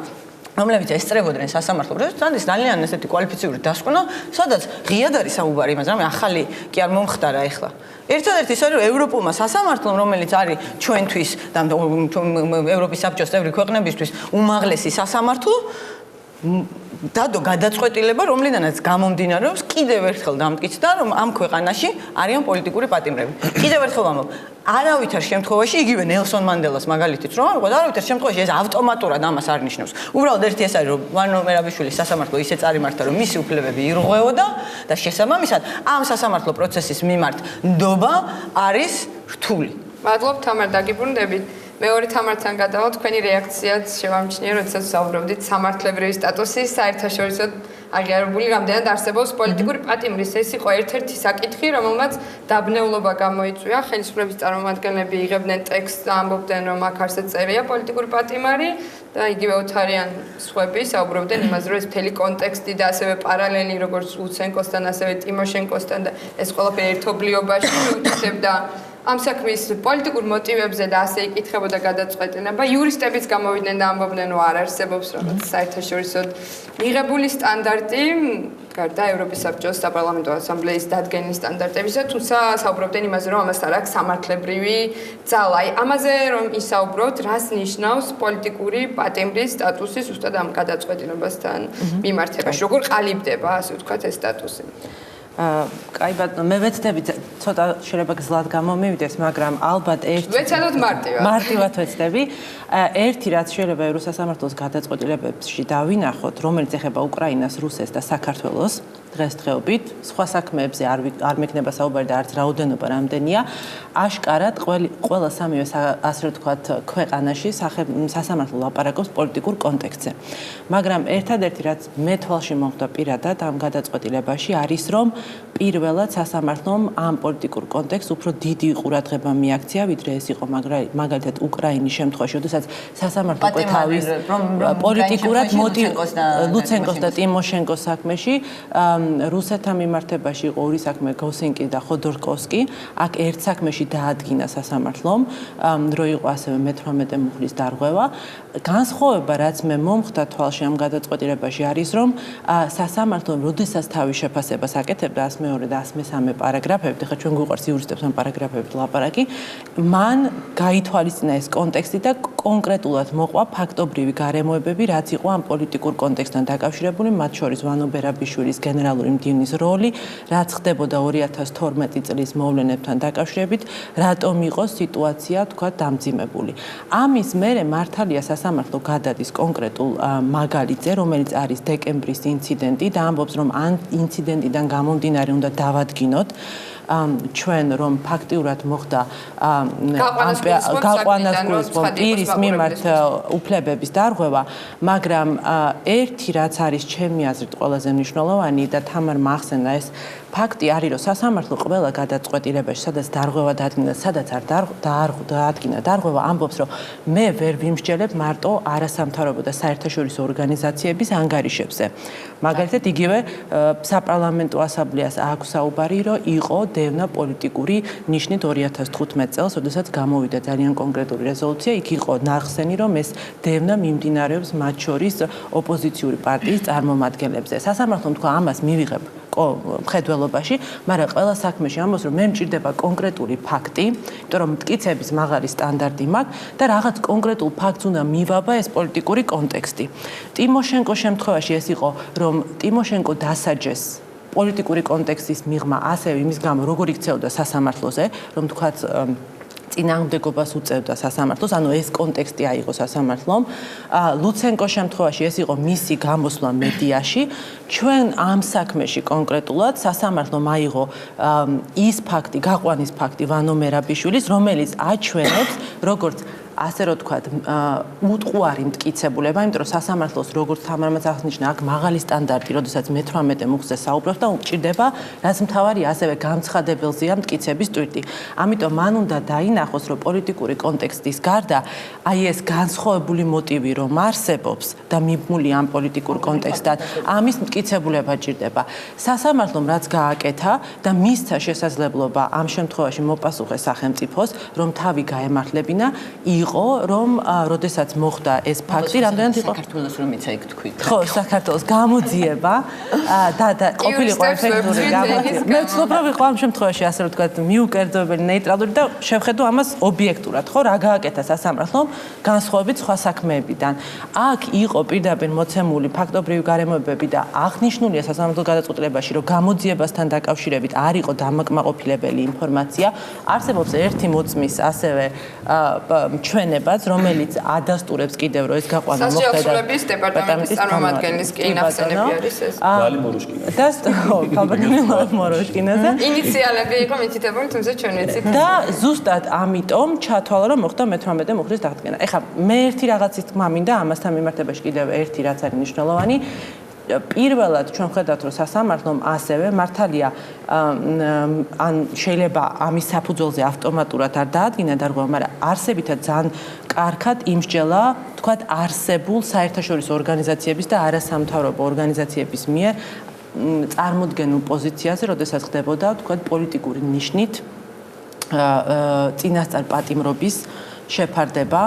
რომლებიც ესწრებოდნენ სასამართლო პროცესს, ძალიან ესეთი კვალიფიციური დასკვნა, სადაც ღიად არის საუბარი, მაგრამ ახალი კი არ მომხდარა ახლა. ერთადერთი ის არის, რომ ევროპულმა სასამართლომ, რომელიც არის ჩვენთვის და ევროპის საბჭოს წევრი ქვეყნებისთვის უმაღლესი სასამართლო, დადო გადაწყვეტილება, რომლიდანაც გამომდინარეობს, კიდევ ერთხელ დამტკიცდა, რომ ამ ქვეყანაში არიან პოლიტიკური პატიმრები. კიდევ ერთხელ ვამბობ, არავითარ შემთხვევაში, იგივე ნელსონ მანდელას მაგალითიც რომ ამბობ, არავითარ შემთხვევაში ეს ავტომატურად ამას არ ნიშნავს. უბრალოდ ერთი ეს არის, რომ ვანო მერაბიშვილის სასამართლო ისე წარიმართა, რომ მისი უფლებები ირღვეოდა და შესაბამისად ამ სასამართლო პროცესის მიმართ ნდობა არის რთული. მადლობ, თამარ, დაგიბრუნდებით. მეორე თამართან გადავალ, თქვენი რეაქციაც შევამჩნია, როდესაც ვსაუბრობდით სამართლებრივი სტატუსის საერთაშორისო აღიარებული რამდენად არსებობს პოლიტიკური პატიმრის. ეს იყო ერთ-ერთი საკითხი, რომელმაც დაბნეულობა გამოიწვია. ხელისუფლების წარმომადგენლები იღებდნენ ტექსტს და ამბობდნენ, რომ აქ არსად წერია პოლიტიკური პატიმარი და იგივე ოთარიან სხვები საუბრობდნენ იმაზე, რომ ეს მთელი კონტექსტი და ასევე პარალელი, როგორც ლუცენკოსთან, ასევე ტიმოშენკოსთან და ეს ყველაფერი ერთობლიობაში მიუთითებდა ამ საქმის პოლიტიკურ მოტივებზე და ასე იკითხებოდა გადაწყვეტილება. იურისტებიც გამოვიდნენ და ამბობდნენ, რომ არ არსებობს რაღაც საერთაშორისო მიღებული სტანდარტი, გარდა ევროპის საბჭოს საპარლამენტო ასამბლეის დადგენის სტანდარტებისა, თუმცა საუბრობდნენ იმაზე, რომ ამას არ აქვს სამართლებრივი ძალა. ამაზე რომ ისაუბროთ, რას ნიშნავს პოლიტიკური პატიმრის სტატუსი ზუსტად ამ გადაწყვეტილებასთან მიმართებაში, როგორ ყალიბდება, ასე ვთქვათ, ეს სტატუსი. კაი ბატონო, მე ვეცდები ცოტა შეიძლება გზლად გამომივიდეს, მაგრამ ალბათ ვეცადოთ მარტივად. მარტივად ვეცდები. ერთი რაც შეიძლება ევროსასამართლოს გადაწყვეტილებებში დავინახოთ, რომელიც ეხება უკრაინას, რუსეთს და საქართველოს დღესდღეობით, სხვა საქმეებზე არ მექნება საუბარი და არც რაოდენობა რამდენია, აშკარად ყველა სამივე ასე ვთქვათ ქვეყანაში სასამართლო ლაპარაკობს პოლიტიკურ კონტექსტზე. მაგრამ ერთადერთი რაც მე თვალში მომხვდა პირადად ამ გადაწყვეტილებაში არის, რომ პირველად სასამართლომ ამ პოლიტიკურ კონტექსტს უფრო დიდი ყურადღება მიაქცია, ვიდრე ეს იყო მაგალითად უკრაინის შემთხვევაში, როდესაც სასამართლო კვეთავის პოლიტიკურად ლუცენკოს და ტიმოშენკოს საქმეში რუსეთთან მიმართებაში იყო ორი საქმე, გოსინკი და ხოდორკოვსკი. აქ ერთ საქმეში დაადგინა სასამართლომ, რო იყო ასევე მე-18 მუხლის დარღვევა. განსხვავება, რაც მე მომხდა თვალში ამ გადაწყვეტილებაში არის, რომ სასამართლომ როდესაც თავის შეფასებას აკეთებდა 102 და 103 პარაგრაფებით, ხა ჩვენ გვიყვარს იურისტებს ამ პარაგრაფებით ლაპარაკი, მან გაითვალისწინა ეს კონტექსტი და კონკრეტულად მოყვა ფაქტობრივი გარემოებები, რაც იყო ამ პოლიტიკურ კონტექსტთან დაკავშირებული, მათ შორის ვანო ბერაბიშვილის გენერალური მდივნის როლი, რაც ხდებოდა 2012 წლის მოვლენებთან დაკავშირებით, რატომ იყო სიტუაცია, თქვა, დამძიმებული. ამის მერე მართალია სასამართლო გადადის კონკრეტულ მაგალითზე, რომელიც არის დეკემბრის ინციდენტი და ამბობს, რომ ამ ინციდენტიდან გამომდინარე უნდა დავადგინოთ ჩვენ რომ ფაქტიურად მოხდა გაყვანასგულისხმობ პირის მიმართ უფლებების დარღვევა, მაგრამ ერთი რაც არის ჩემი აზრით ყველაზე მნიშვნელოვანი და თამარ მახსენდა ეს ფაქტი არის, რომ სასამართლო ყველა გადაწყვეტილებაში, სადაც დარღვევა დაადგინა, სადაც არ დაადგინა დარღვევა, ამბობს, რომ მე ვერ ვიმსჯელებ მარტო არასამთავრობო და საერთაშორისო ორგანიზაციების ანგარიშებზე. მაგალითად, იგივე საპარლამენტო ასამბლეას აქვს საუბარი, რომ იყო დევნა პოლიტიკური ნიშნით 2015 წელს, როდესაც გამოვიდა ძალიან კონკრეტული რეზოლუცია, იქ იყო ნახსენი, რომ ეს დევნა მიმდინარეობს მათ შორის ოპოზიციური პარტიის წარმომადგენლებზე. სასამართლომ თქვა, ამას მივიღებ მხედველობაში, მაგრამ ყველა საქმეში ამბობს, რომ მე მჭირდება კონკრეტული ფაქტი, იმიტომ რომ მტკიცების მაღალი სტანდარტი მაქვს და რაღაც კონკრეტულ ფაქტს უნდა მივაბა ეს პოლიტიკური კონტექსტი. ტიმოშენკოს შემთხვევაში ეს იყო, რომ ტიმოშენკო დასაჯეს პოლიტიკური კონტექსტის მიღმა, ასევე იმის გამო, როგორ იქცეოდა სასამართლოზე, რომ თქვაც წინააღმდეგობას უწევდა სასამართლოს, ანუ ეს კონტექსტი აიღო სასამართლომ. ლუცენკოს შემთხვევაში ეს იყო მისი გამოსვლა მედიაში. ჩვენ ამ საქმეში კონკრეტულად სასამართლომ აიღო ის ფაქტი, გაყვანის ფაქტი ვანო მერაბიშვილის, რომელიც აჩვენებს, როგორც ასე რომ თქვათ, უტყუარი მტკიცებულება, იმიტომ რომ სასამართლოს როგორც თამარმაც აღნიშნა, აქ მაღალი სტანდარტი, როდესაც მე-18 მუხლზე საუბრობს და უჭირდება, რაც მთავარია, ასევე გამცხადებელზეა მტკიცების ტვირთი. ამიტომ მან უნდა დაინახოს, რომ პოლიტიკური კონტექსტის გარდა, აი ეს განსხვავებული მოტივი რომ არსებობს და მიბმული ამ პოლიტიკურ კონტექსტთან, ამის მტკიცებულება ჭირდება. სასამართლომ რაც გააკეთა და მისცა შესაძლებლობა ამ შემთხვევაში მოპასუხეს სახელმწიფოს, რომ თავი გაემართლებინა, იყო, რომ როდესაც მოხდა ეს ფაქტი, რამდენად იყო საქართველოს რომ იცა იქ თქვით. ხო, საქართველოს გამოძიება და ყოფილიყო ეფექტური გამოძიება. მე ვცდილობ რომ ვიყო ამ შემთხვევაში ასე რომ ვთქვათ, მიუკერძოებელი, ნეიტრალური და შევხედო ამას ობიექტურად, ხო, რა გააკეთა სასამართლომ განსხვავებით სხვა საქმეებიდან. აქ იყო პირდაპირ მოცემული ფაქტობრივი გარემოებები და აღნიშნულია სასამართლო გადაწყვეტილებაში, რომ გამოძიებასთან დაკავშირებით არ იყო დამაკმაყოფილებელი ინფორმაცია. არსებობს ერთი მოწმის ასევე ჩვენებაც, რომელიც ადასტურებს კიდევ რომ ეს გაყვანა მოხდა და სასჯელსრულების დეპარტამენტის წარმომადგენლის კი ნახსენები არის ეს. ლალი მოროშკინა. და გაბაგნელი მოროშკინაზე. ინიციალები იყო მითითებული, თუმცა ჩვენ ვიცით. და ზუსტად ამიტომ ჩათვალა რომ მოხდა მე-18 მუხლის დადგენა. ეხლა მე ერთი რაღაცის თქმა მინდა ამასთან მიმართებაში კიდევ ერთი რაც არის მნიშვნელოვანი. პირველად ჩვენ ხედავთ რომ სასამართლომ ასევე მართალია ან შეიძლება ამის საფუძველზე ავტომატურად არ დაადგინა დარღვევა, მაგრამ არსებითად ძალიან კარგად იმსჯელა, თქვათ, არსებულ საერთაშორისო ორგანიზაციების და არასამთავრობო ორგანიზაციების მიერ წარმოდგენილ პოზიციაზე, როდესაც ხდებოდა, თქვათ, პოლიტიკური ნიშნით წინასწარ პატიმრობის შეფარდება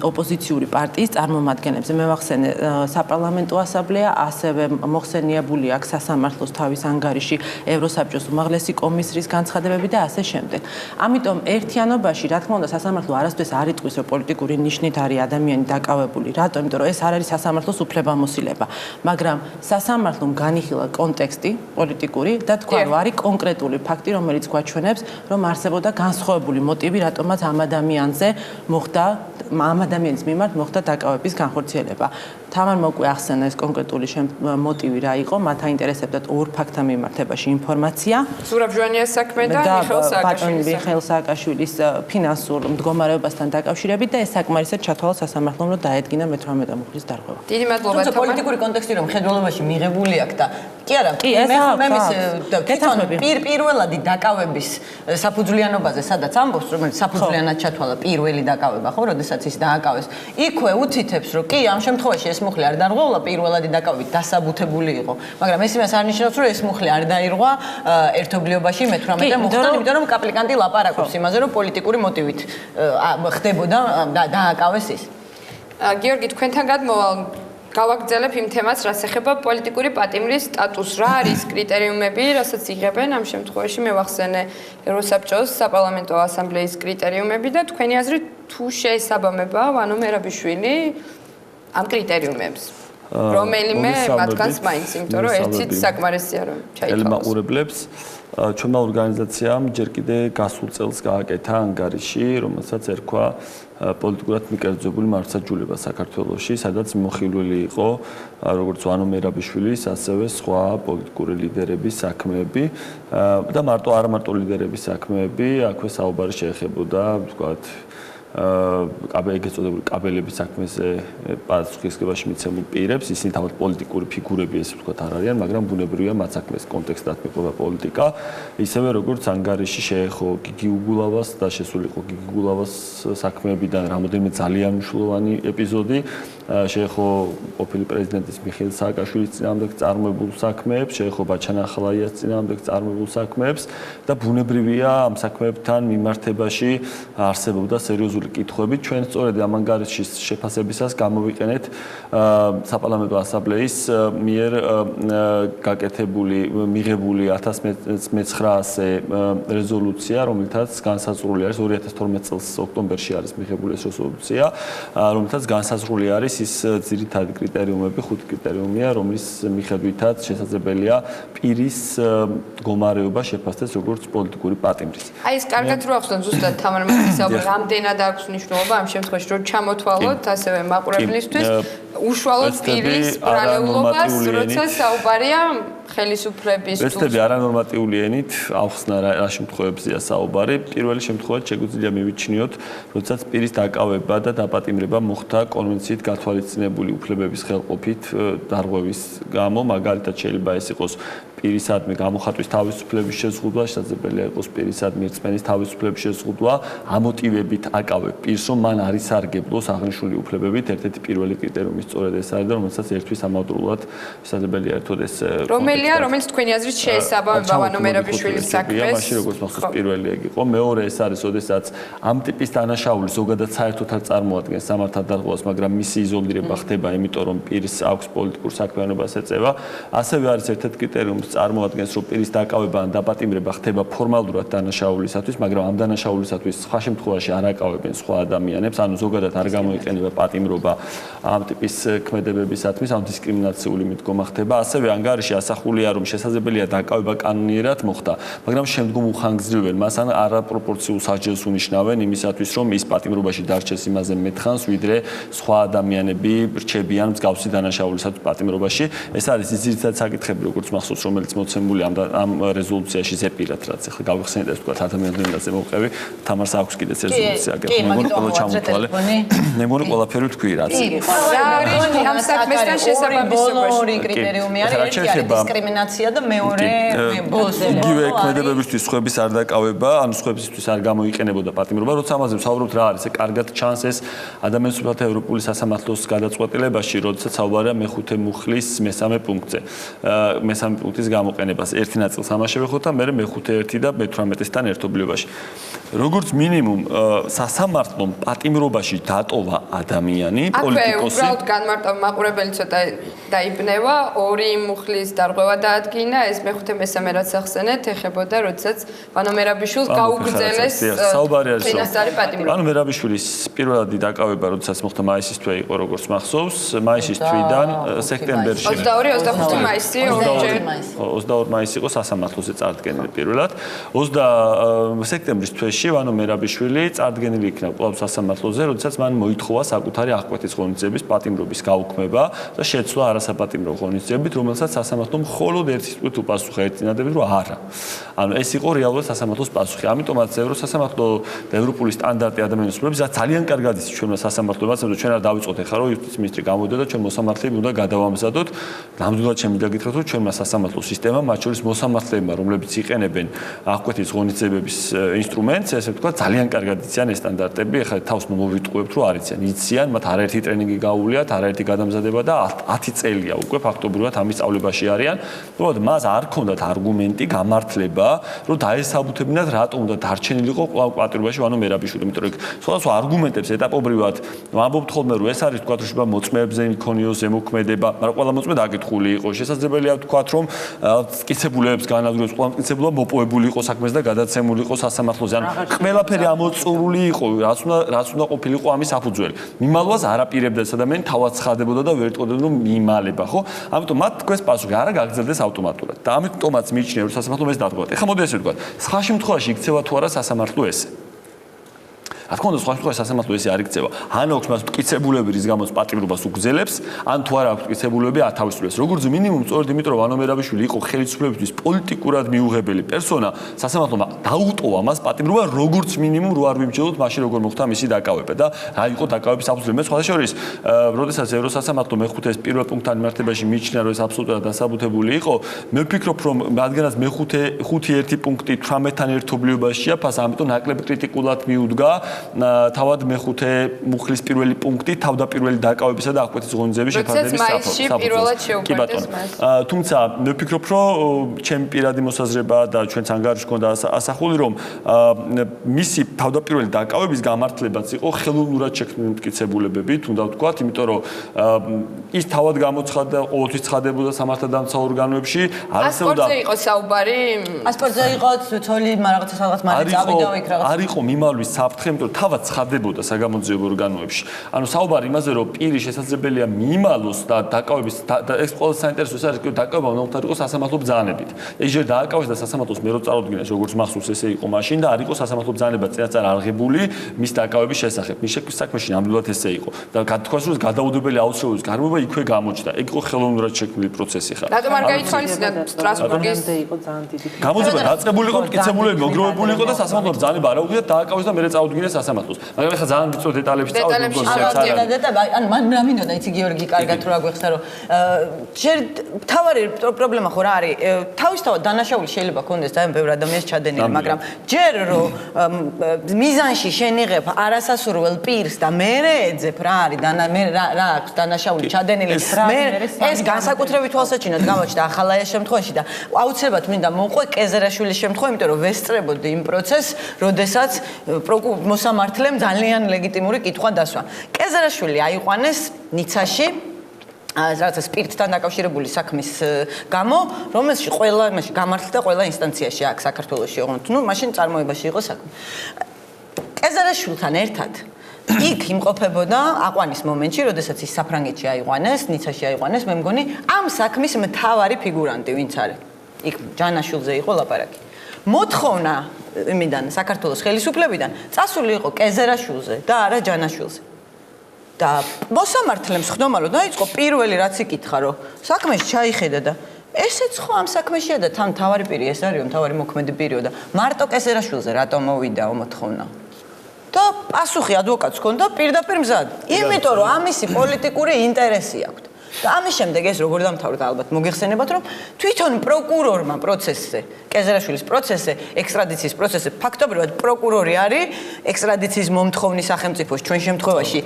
ოპოზიციური პარტიის წარმომადგენლებზე. მე ვახსენე საპარლამენტო ასამბლეა, ასევე მოხსენიებული აქვს სასამართლოს თავის ანგარიში ევროსაბჭოს უმაღლესი კომისრის განცხადებები და ასე შემდეგ. ამიტომ ერთიანობაში, რა თქმა უნდა, სასამართლო არასდროს არ იტყვის, რომ პოლიტიკური ნიშნით არის ადამიანი დაკავებული. რატომ? იმიტომ რომ ეს არ არის სასამართლოს უფლებამოსილება. მაგრამ სასამართლომ განიხილა კონტექსტი პოლიტიკური და თქვა, რომ არის კონკრეტული ფაქტი, რომელიც გვაჩვენებს, რომ არსებობდა განსხვავებული მოტივი, რატომაც ამ ადამიანზე მოხდა ამ ადამიანის მიმართ მოხდა დაკავების განხორციელება. თამარ მოკვე ახსენა ეს კონკრეტული მოტივი რა იყო, მათ აინტერესებდათ ორ ფაქტთან მიმართებაში ინფორმაცია. ზურაბ ჟვანიას საქმე და მიხეილ სააკაშვილის ფინანსურ მდგომარეობასთან დაკავშირებით და ეს საკმარისად ჩათვალა სასამართლომ, რომ დაედგინა მე-18 მუხლის დარღვევა. დიდი მადლობა თუმცა პოლიტიკური კონტექსტი რომ ხედველობაში მიღებული აქვს და კი არა, მე თვითონ პირველადი დაკავების საფუძვლიანობაზე, სადაც ამბობს, რომელიც საფუძვლიანად ჩათვალა პირველი დაკავება, ხო, როდესაც ის დააკავეს. იქვე უცითებს, რომ კი, ამ შემთხვევაში ეს მუხლი არ დარღვეულა, პირველადი დაკავებით დასაბუთებული იყო. მაგრამ ეს იმას არ ნიშნავს, რომ ეს მუხლი არ დაირღვა ერთობლიობაში მე-18 მუხლთან, იმიტომ რომ კაპლიკანტი ლაპარაკობს იმაზე, რომ პოლიტიკური მოტივით ხდებოდა და დააკავეს ის. გიორგი, თქვენთან გადმოვალ გავაგრძელებ იმ თემას, რაც ეხება პოლიტიკური პატიმრის სტატუსს. რა არის კრიტერიუმები, რასაც იღებენ ამ შემთხვევაში? მე ვახსენე ევროსაბჭოს საპარლამენტო ასამბლეის კრიტერიუმები და თქვენი აზრით თუ შეესაბამება ვანო მერაბიშვილი ამ კრიტერიუმებს. რომელიმე მათგანს მაინც, იმიტომ რომ ერთიც საკმარისია რომ ჩაითვალოს. ელმაყურებლებს ჩვენმა ორგანიზაციამ ჯერ კიდე გასულ წელს გააკეთა ანგარიში, რომელსაც ერქვა პოლიტიკურად მიკერძებული მართლმსაჯულება საქართველოში, სადაც მოხილველი იყო როგორც ვანო მერაბიშვილის, ასევე სხვა პოლიტიკური ლიდერების საქმეები და არა მარტო ლიდერების საქმეები, აქვე საუბარი შეეხებოდა, ვთქვათ, ეგრეთ წოდებული კაბელების საქმეზე პასუხისგებაში მიცემულ პირებს, ისინი თავად პოლიტიკური ფიგურები ესე ვთქვათ არ არიან, მაგრამ ბუნებრივია მათ საქმეს კონტექსტად მიყვება პოლიტიკა, ისევე როგორც ანგარიში შეეხო გიგი უგულავას და შესულიყო გიგი უგულავას საქმეებიდან რამოდენიმე ძალიან მნიშვნელოვანი ეპიზოდი, შეეხო ყოფილი პრეზიდენტის მიხეილ სააკაშვილის წინააღმდეგ წარმოებულ საქმეებს, შეეხო ბაჩან ახალაიას წინააღმდეგ წარმოებულ საქმეებს და ბუნებრივია ამ საქმეებთან მიმართებაში არსებობდა სერიოზული კითხვები. ჩვენ სწორედ ამ ანგარიშის შეფასებისას გამოვიყენეთ საპარლამენტო ასამბლეის მიერ გაკეთებული, მიღებული 1900 რეზოლუცია, რომელთაც განსაზღვრული არის 2012 წელს ოქტომბერში არის მიღებული ეს რეზოლუცია, რომელთაც განსაზღვრული არის ის ძირითადი კრიტერიუმები, 5 კრიტერიუმია, რომლის მიხედვითაც შესაძლებელია პირის მდგომარეობა შეფასდეს როგორც პოლიტიკური პატიმრის. აი ეს კარგად რო ახსოვთ ზუსტად თამარ მათისაუბრი, რამდენად აქვს მნიშვნელობა ამ შემთხვევაში, რომ ჩამოთვალოთ ასევე მაყურებლისთვის უშუალოდ პირის ბრალეულობას, როცა საუბარია ხელისუფლების ტექსტები არანორმატიული ენით ახსნა რა შემთხვევებზეა საუბარი. პირველი შემთხვევა შეგვიძლია მივიჩნიოთ, როდესაც პირის დაკავება და დაპატიმრება მოხდა კონვენციით გათვალისწინებული უფლებების ხელყოფით დარღვევის გამო, მაგალითად შეიძლება ეს იყოს პირისადმი გამოხატვის თავისუფლების შეზღუდვა, შესაძლებელია იყოს პირისადმი რწმენის თავისუფლების შეზღუდვა, ამოტივებით აკავებ პირს, რომ მან არის სარგებლოს აღნიშნული უფლებებით, ერთ-ერთი პირველი კრიტერიუმი სწორედ ეს არის და რომელსაც ერთვის ამავდროულად შესაძლებელია ერთოდ ეს რომელია, რომელიც თქვენი აზრით შეესაბამება ვანო მერაბიშვილის საქმეს. მაშინ როგორც მახსოვს პირველი ეგ იყო, მეორე ეს არის, ოდესაც ამ ტიპის დანაშაული ზოგადად საერთოდ არ წარმოადგენს სამართალ დარღვევას, მაგრამ მისი იზოლირება ხდება, იმიტომ რომ პირს აქვს პოლიტიკურ საქმიანობას ეწევა. ასევე არის ერთ-ერთი კრიტერიუმი წარმოადგენს, რომ პირის დაკავება ან დაპატიმრება ხდება ფორმალურად დანაშაულისათვის, მაგრამ ამ დანაშაულისათვის სხვა შემთხვევაში არ აკავებენ სხვა ადამიანებს, ანუ ზოგადად არ გამოიყენება პატიმრობა ამ ტიპის ქმედებებისათვის, ამ დისკრიმინაციული მიდგომა ხდება. ასევე ანგარიში ასახულია, რომ შესაძლებელია დაკავება კანონიერად მოხდა, მაგრამ შემდგომ უხანგრძლივენ მას ან არაპროპორციულ საჯელს უნიშნავენ იმისათვის, რომ ის პატიმრობაში დარჩეს იმაზე მეტხანს, ვიდრე სხვა ადამიანები რჩებიან მსგავსი დანაშაულისათვის პატიმრობაში. ეს არის ის ძირითადი საკითხები, როგორც მახსოვს, რომელიც მოცემულია ამ რეზოლუციაში ზეპირად, რაც ახლა გავიხსენეთ ეს თქვა ადამიანებზე მოვყევი, თამარს აქვს კიდეც რეზოლუცია, მეგონი ყველა ჩამოთვალე. მე მგონი ყველაფერი თქვი რაც. ამ საქმესთან შესაბამისობაში. ორი კრიტერიუმი არის, ერთი არის დისკრიმინაცია და მეორე იგივე ქმედებებისთვის სხვების არ დაკავება, ანუ სხვებისთვის არ გამოიყენებოდა პატიმრობა, როცა ამაზე ვსაუბრობთ რა არის, კარგად ჩანს ეს ადამიანის უფლებათა ევროპული სასამართლოს გადაწყვეტილებაში, როდესაც საუბარია მეხუთე მუხლის მესამე პუნქტზე. მესამე პუნქტის გამოყენებას ერთი ნაწილს ამაში ვეხოთ და მე მეხუთე ერთი და მე-18-ისთან ერთობლიობაში. როგორც მინიმუმ სასამართლომ პატიმრობაში დატოვა ადამიანი, პოლიტიკოსი. უბრალოდ განმარტავ მაყურებელი ცოტა დაიბნევა, ორი მუხლის დარღვევა დაადგინა, ეს მეხუთე მესამე რაც ახსენეთ, ეხებოდა, როდესაც ვანო მერაბიშვილს გაუგრძელეს წინასწარი პატიმრობა. ვანო მერაბიშვილის პირველადი დაკავება, როდესაც მოხდა მაისის თვე იყო, როგორც მახსოვს, მაისის თვიდან სექტემბერში 22-25 მაისი 22 მაისი იყო სასამართლოზე წარდგენილი პირველად. 20 სექტემბრის თვეში ვანო მერაბიშვილი წარდგენილი იქნა კვლავ სასამართლოზე, როდესაც მან მოითხოვა საკუთარი აღკვეთის ღონისძიების პატიმრობის გაუქმება და შეცვლა არასაპატიმრო ღონისძიებით, რომელსაც სასამართლომ მხოლოდ ერთი სიტყვით უპასუხა ერთინადებით, რომ არა. ანუ ეს იყო რეალურად სასამართლოს პასუხი. ამიტომაც ევროსასამართლო და ევროპული სტანდარტი ადამიანის უფლებების ძალიან კარგად იცის ჩვენმა სასამართლოებმა, რომ ჩვენ არ დავიწყოთ ახლა, რომ იუსტიციის მინისტრი გამოდიოდა და ჩვენ მოსამართლეები უნდა გადავამზადოთ. ნამდვილად შემიძლია გითხრათ, რომ ჩვენმა სასამართლო სისტემამ, მათ შორის მოსამართლეებმა, რომლებიც იყენებენ აღკვეთის ღონისძიებების ინსტრუმენტს, ესე ვთქვათ, ძალიან კარგად იციან ეს სტანდარტები. ახლა თავს მოვიტყუებთ, რომ არ იციან. იციან, მათ არაერთი ტრენინგი გაუვლიათ, არაერთი გადამზადება და 10 წელია უკვე ფაქტობრივად ამის სწავლებაში არიან. უბრალოდ მას არ ქონდათ არგუმენტი, გამართლება, რომ დაესაბუთებინათ, რატომ უნდა დარჩენილიყო კვლავ პატიმრობაში ვანო მერაბიშვილი. იმიტომ რომ სხვადასხვა არგუმენტებს ეტაპობრივად ვამბობთ ხოლმე, რომ ეს არის თქვათ, რომ შეიძლება მოწმეებზე იქონიოს ზემოქმედება, მაგრამ ყველა მოწმე დაკითხული იყო. შესაძლებელია თქვათ, რომ მტკიცებულებს განადგურებს, ყველა მტკიცებულება მოპოვებული იყო საქმეს და გადაცემული იყო სასამართლოზე. ანუ ყველაფერი ამოწურული იყო, რაც უნდა ყოფილიყო ამის საფუძველი. მიმალვას არაპირებდა ეს ადამიანი, თავად ცხადებოდა და ვერ იტყოდნენ, რომ მიმალება, ხო? ამიტომ მათ თქვენს პასუხი არა გაგრძელდეს ავტომატურად. და ამიტომაც მიიჩნია, რომ სასამართლომ ეს დადგა. ეხლა მოდი ესე ვთქვათ, სხვა შემთხვევაში იქცევა თუ არა სასამართლო ესე. რა თქმა უნდა, სხვა შემთხვევაში სასამართლო ესე არ იქცევა. ან აქვს მას მტკიცებულები, რის გამოც პატიმრობას უგრძელებს, ან თუ არა აქვს მტკიცებულები ათავისუფლებს. როგორც მინიმუმ, სწორედ იმიტომ, რომ ვანო მერაბიშვილი იყო ხელისუფლებისთვის პოლიტიკურად მიუღებელი პერსონა, სასამართლომ დაუტოვა მას პატიმრობა, როგორც მინიმუმ რო არ ვიმჩნევთ მაშინ როგორ მოხდა მისი დაკავება და რა იყო დაკავების საფუძველი. მე სხვათა შორის, როდესაც ევროსასამართლო მეხუთეს პირველ პუნქტთან მიმართებაში მიიჩნია, რომ ეს აბსოლუტურად დასაბუთებული იყო, მე ვფიქრობ, რომ რადგანაც მეხუთე 5.1 პუნქტი 18-თან ერთობლიობაშია, ფას ამიტომ ნაკლები კრიტიკულად მიუდგა თავად მეხუთე მუხლის პირველი პუნქტი თავდაპირველი დაკავებისა და აღკვეთის ღონისძიების შეფარდების საფუძველს. თუმცა მე ვფიქრობ, რომ ჩემი პირადი მოსაზრება და ჩვენც ანგარიში ჰქონდა ასახული, რომ მისი თავდაპირველი დაკავების გამართლებაც იყო ხელოვნურად შექმნილი მტკიცებულებებით, უნდა ვთქვათ, იმიტომ რომ ის თავად გამოცხადდა, ყოველთვის ცხადებოდა სამართალდამცავ ორგანოებში, არასდროს იყო საუბარი, პასპორტზე იყო ცოლი, რაღაცა სადღაც მალე წავიდა იქ რაღაც. არ იყო მიმალვის საფრთხე, იმიტომ რომ თავად ცხადებოდა საგამოძიებო ორგანოებში. ანუ საუბარი იმაზე, რომ პირი შესაძლებელია მიიმალოს და დაკავების და ეს ყველა საინტერესო არის, რომ დაკავება უნდა იყოს სასამართლო ბრძანებით. ეს ჯერ დააკავეს და სასამართლოს მე რო წარუდგინეს, როგორც მახსოვს ესე იყო მაშინ და არ იყო სასამართლო ბრძანება წინასწარ აღებული მის დაკავების შესახებ. მის შექმნის საქმეში ნამდვილად ესე იყო. და თქვას რომ გადაუდებელი აუცილებლობის გარმოება იქვე გამოჩნდა. ეგ იყო ხელოვნურად შექმნილი პროცესი ხა. რატომ არ გაითვალისწინეთ სტრასბურგის გამოძიება დაწყებული იყო, მტკიცებულები მოგროვებული იყო და სასამართლო ბრძანება არ აუგია დააკავეს და მე წაუდგინეს სასამართლოს. მაგრამ ეხლა ძალიან ვიწრო დეტალებში წავედი ან მან რა მინდოდა იცი გიორგი კარგად რა გვეხსნა რომ ჯერ თავარი პრობლემა ხო რა არის თავისთავად დანაშაული შეიძლება კონდეს ძალიან ბევრ ადამიანს ჩადენილი მაგრამ ჯერ რომ მიზანში შენიღებ არასასურველ პირს და მერე ეძებ რა არის რა აქვს დანაშაული ჩადენილი ეს განსაკუთრებით თვალსაჩინოდ გამოჩნდა ახალაიას შემთხვევაში და აუცილებლად მინდა მოუყვე კეზერაშვილის შემთხვევა იმიტომ რომ ვესწრებოდი იმ პროცესს როდესაც მოსამართლემ ძალიან ლეგიტიმური კითხვა დასვა კეზერაშვილი აიყვანეს ნიცაში რაღაცა სპირტთან დაკავშირებული საქმის გამო, რომელში ყველა იმაში გამართლდა ყველა ინსტანციაში აქ საქართველოში, ოღონდ ნუ მაშინ წარმოებაში იყო საქმე. კეზერაშვილთან ერთად იქ იმყოფებოდა აყვანის მომენტში, როდესაც ის საფრანგეთში აიყვანეს, ნიცაში აიყვანეს, მე მგონი, ამ საქმის მთავარი ფიგურანტი, ვინც არის. იქ ჯანაშვილზე იყო ლაპარაკი. მოთხოვნა იმიდან საქართველოს ხელისუფლებიდან წასული იყო კეზერაშვილზე და არა ჯანაშვილზე. და მოსამართლემ ხდომალო დაიწყო პირველი რაც იკითხა რომ საქმეში ჩაიხედა და ესეც ხო ამ საქმეშია და თან თავარი პირი ეს არისო თავარი მოქმედი პირიო და მარტო კეზერაშვილზე რატომ მოვიდა მოთხოვნა და პასუხი ადვოკატს ჰქონდა პირდაპირ მზად იმიტომ რომ ამისი პოლიტიკური ინტერესი აქვს და ამის შემდეგ ეს როგორ დამთავრდა ალბათ მოგეხსენებათ რომ თვითონ პროკურორმა პროცესზე კეზერაშვილის პროცესზე ექსტრადიციის პროცესზე ფაქტობრივად პროკურორი არის ექსტრადიციის მომთხოვნის სახელმწიფოს ჩვენ შემთხვევაში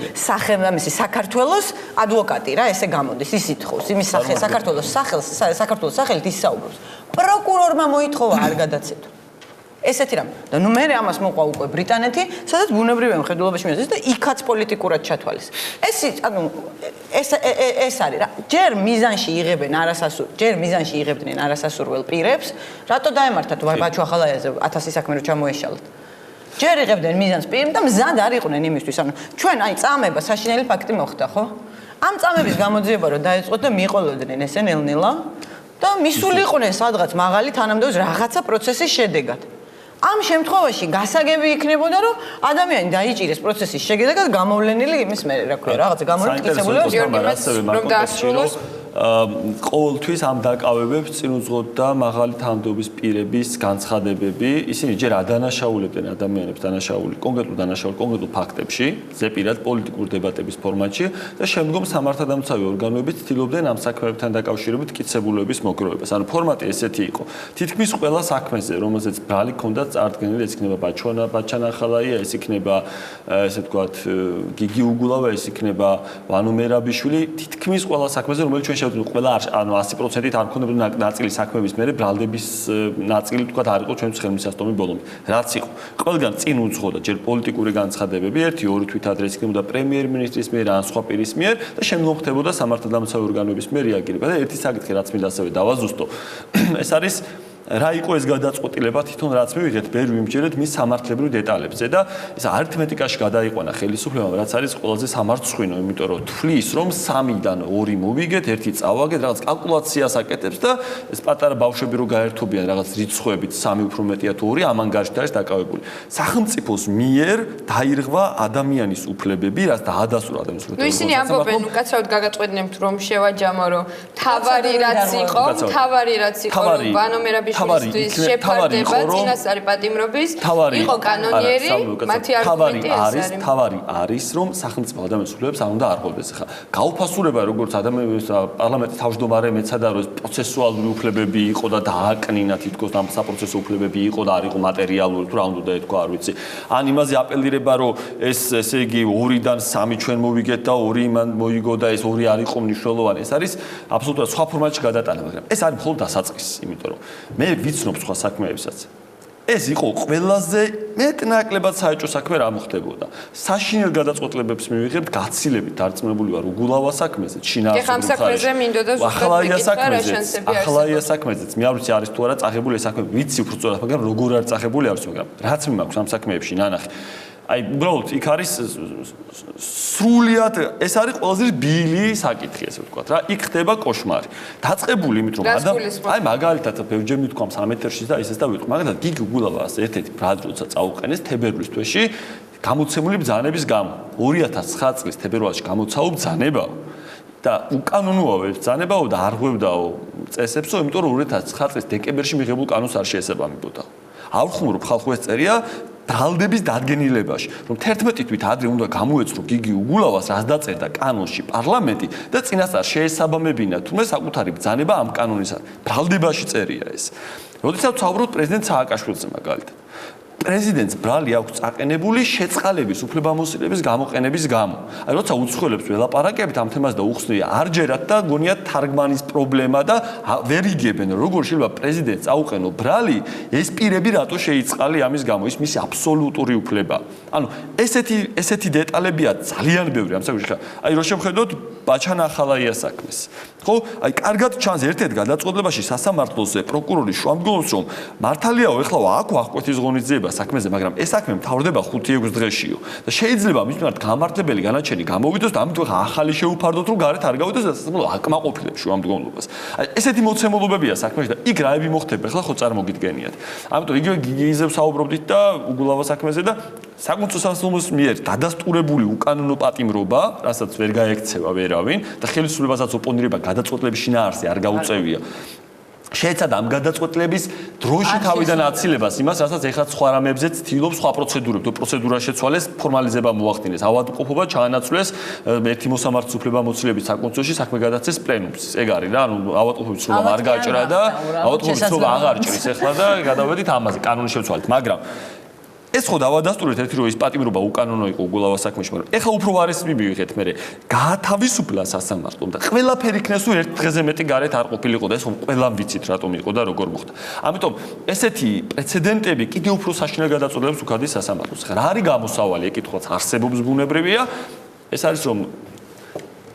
საქართველოს ადვოკატი რა ესე გამოდის ის ითხოვს იმის საქართველოს სახელით ის საუბრობს პროკურორმა მოითხოვა არ გადაცეთო ესეთი რამ და ნუ მე ამას მოყვა უკვე ბრიტანეთი სადაც ბუნებრივი მხედველობაში მიეძებს და იქაც პოლიტიკურად ჩათვალეს ეს არის რა ჯერ მიზანში იღებდნენ არასასურველ პირებს რატო დაემართათ ბაჩუ ახალაიაზე 1000 საქმე რო ჩამოეშალათ ჯერ იღებდნენ მიზანს პირებს და მზად არ იყვნენ იმისთვის ანუ ჩვენ აი წამება საშინელი ფაქტი მოხდა ხო ამ წამების გამოძიება რო დაეწყოთ და მიიყოლოდნენ ესე ნელ-ნელა და მისულიყვნენ სადღაც მაღალი თანამდებობის რაღაცა პროცესის შედეგად ამ შემთხვევაში გასაგები იქნებოდა რომ ადამიანი დაიჭირეს პროცესის შედეგად გამოვლენილი იმის მე რა ქვია რაღაცა გამოვლენილი რომ დაასრულოს ყოველთვის ამ დაკავებებს წინ უძღოდა მაღალი თანამდებობის პირების განცხადებები. ისინი ჯერ ადანაშაულებდნენ ადამიანებს კონკრეტულ ფაქტებში, ზეპირად პოლიტიკურ დებატების ფორმატში და შემდგომ სამართალდამცავი ორგანოები ცდილობდნენ ამ საქმეებთან დაკავშირებით კითხვებულების მოგროვებას. ანუ ფორმატი ესეთი იყო. თითქმის ყველა საქმეზე, რომელზეც ბრალი ჰქონდა წარდგენილი, ეს იქნება ბაჩანახალაია, ეს იქნება ესე ვთქვათ, გიგი უგულავა, ეს იქნება ვანო მერაბიშვილი, თითქმის ყველა საქმეზე, რომელიც ჩვენ ყველა ანუ 100%-ით არ ქონებოდა ნაწილი საქმეების მერე ბრალდების ნაწილი თქვათ არ იყო ჩვენთვის ხელმისაწვდომი ბოლომდე. რაც იყო. ყველგან წინ უძღოდა ჯერ პოლიტიკური განცხადებები, 1-2 თვით-ადრე იქნებოდა პრემიერ-მინისტრის მიერ ან სხვა პირის მიერ და შემდგომ ხდებოდა სამართალდამცავი ორგანოების მიერ რეაგირება. და ერთი საკითხი რაც მინდა ასევე დავაზუსტო, ეს არის რა იყო ეს გადაწყვეტილება თვითონ რაც მივიღეთ ვერ ვიმჯერეთ მის სამართლებრივ დეტალებზე და ეს არითმეტიკაში გადაიყვანა ხელისუფლებამ რაც არის ყველაზე სამარცხვინო იმიტომ რომ თვლის რომ 3-დან 2 მოვიგეთ 1 წავაგეთ რაღაც კალკულაციას აკეთებს და ეს პატარა ბავშვები რო გაერთობიან რაღაც რიცხვებით 3 უფრო მეტია თუ 2 ამან გარშემო არის დაკავებული სახელმწიფოს მიერ დაირღვა ადამიანის უფლებები რაც დაადასტურა ადამიანის უფლებები ნუ ისინი ამბობენ უკაცრავად გაგაწყვეტნებთ რომ შევაჯამო რომ თავარი რაც იყო რომ ვანო მერაბიშვილი შეფარდება წინასწარი პატიმრობის იყო კანონიერი მათი არგუმენტი ეს არის თავარი არის რომ სახელმწიფო ადამიანის უფლებებს არ უნდა არღვევდეს ხა გაუფასურება როგორც ადამიანის პარლამენტის თავმჯდომარე მეცადა რომ პროცესუალური უფლებები იყო და დააკნინა თითქოს ამ საპროცესო უფლებები იყო და არ იყო მატერიალური თუ რა უნდა ეთქვა არ ვიცი ან იმაზე აპელირება რომ ეს ესე იგი 2-დან 3 ჩვენ მოვიგეთ და 2 იმან მოიგო და ეს 2 არ იყო მნიშვნელოვანი ეს არის აბსოლუტურად სხვა ფორმატში გადატანა მაგრამ ეს არის მხოლოდ დასაწყისი იმიტომ რომ მე ვიცნობ სხვა საქმეებსაც. ეს იყო ყველაზე მეტნაკლებად საეჭვო საქმე რა მოხდებოდა. საშინელ გადაწყვეტილებებს მივიღებთ გაცილებით დარწმუნებული ვარ უგულავა საქმეზე, შინაარსობრივ ხარ. ეხლა საქმეზე მინდოდა ახალაია საქმეზეც. მე არ ვიცი არის თუ არა წაღებული ეს საქმე, ვიცი უფრო სწორად, მაგრამ როგორ არ წაღებული არ ვიცი, მაგრამ რაც მე მაქვს ამ საქმეებში ნანახი. აი, უბრალოდ იქ არის სრულიად ეს არის ყველაზე ბილი საკითხი ესე ვთქვათ რა. იქ ხდება კოშმარი. დაწყებული იმით რომ აი მაგალითად ბევრჯერ მithქვამს ამ ეთერში და ისეც და ვიტყვი. მაგალითად გიგი უგულავას ერთ-ერთი ბრად როცა წაუყენეს თებერვლის თვეში გამოცემული ბრძანების გამო 2009 წლის თებერვალში გამოცაო ბრძანება და უკანონოა ბრძანებაო და არ ღვევდაო წესებსო, იმიტომ რომ 2009 წლის დეკემბერში მიღებულ კანონს არ შეესაბამებოდა. არ ხუმრობ ხალხო ეს წერია ბრალდების დადგენილებაში, რომ 11 თვით ადრე უნდა გამოეცრო გიგი უგულავას, რაც დაწერდა კანონში პარლამენტი და წინასწარ შეესაბამებინა თუმცა საკუთარი ბრძანება ამ კანონისა. ბრალდებაში წერია ეს. როდესაც ვცხოვრობთ პრეზიდენტ სააკაშვილზე მაგალითად. პრეზიდენტს ბრალი აქვს წაყენებული შეწყალების უფლებამოსილების გამოყენების გამო. აი როცა უცხოელებს ველაპარაკებით ამ თემას და უხსნია არჯერად და გონიათ თარგმანის პრობლემა და ვერ იგებენ როგორ შეიძლება პრეზიდენტს აუყენო ბრალი ეს პირები რატო შეიწყალი ამის გამო ის მისი აბსოლუტური უფლება. ანუ ესეთი დეტალებია ძალიან ბევრი ამ საკითხში. აი რო შევხედოთ ბაჩან ახალაია საქმეს. ხო? აი კარგად ჩანს ერთ-ერთ გადაწყვეტილებაში სასამართლოზე პროკურორი შუამდგომს რომ მართალიაო ეხლა აქ აღკვეთის ღონისძიება საქმეზე, მაგრამ ეს საქმე მთავრდება 5-6 დღეშიო და შეიძლება მის მიმართ გამართლებელი განაჩენი გამოვიდოს და ამიტომ ახალი შეუფარდოთ რომ გარეთ არ გავიდოს და სასამართლო აკმაყოფილებს შუამდგომლობას. აი ესეთი მოცემულობებია საქმეში და იქ რაები მოხდება ეხლა ხო წარმოგიდგენიათ. ამიტომ იგივე გიგიზე ვსაუბრობდით და უგულავას საქმეზე და საკონსულტაციო სასამართლოს მიერ დადასტურებული უკანონო პატიმრობა, რასაც ვერ გაექცევა ვერავინ და ხელისუფლებასაც ოპონირება გადაწყვეტილების შინაარსი არ გაუწევია. შეეცადა ამ გადაწყვეტილების დროში თავიდან აცილებას იმას, რასაც ეხლა სხვა რამებზე ცდილობს სხვა პროცედურები, თუ პროცედურა შეცვალეს, ფორმალიზება მოახდინეს, ავადმყოფობა ჩაანაცვლეს ერთი მოსამართლის უფლებამოსილების საკონსულში საქმე გადაცეს პლენუმს. ეგ არის რა, ანუ ავადმყოფობის ცნობა არ გაჭრა და ავადმყოფობის ცნობა აღარ ჭრის ეხლა და გადავედით ამაზე კანონის შევცვალეთ, მაგრამ ეს ხო დავადასტურეთ ერთი რომ ის პატიმრობა უკანონო იყო უგულავას საქმეში, მაგრამ ეხლა უფრო ვარეს მივიღეთ მე გაათავისუფლა სასამართლომ და ყველაფერი იქნეს თუ ერთ დღეზე მეტი გარეთ არ ყოფილიყო და ეს ხომ ყველამ ვიცით რატომ იყო და როგორ მოხდა. ამიტომ ესეთი პრეცედენტები კიდევ უფრო საშინელ გადაწყვეტილებებს უქადის სასამართლოს. რა არის გამოსავალი? ეკითხულაც არსებობს ბუნებრივია. ეს არის რომ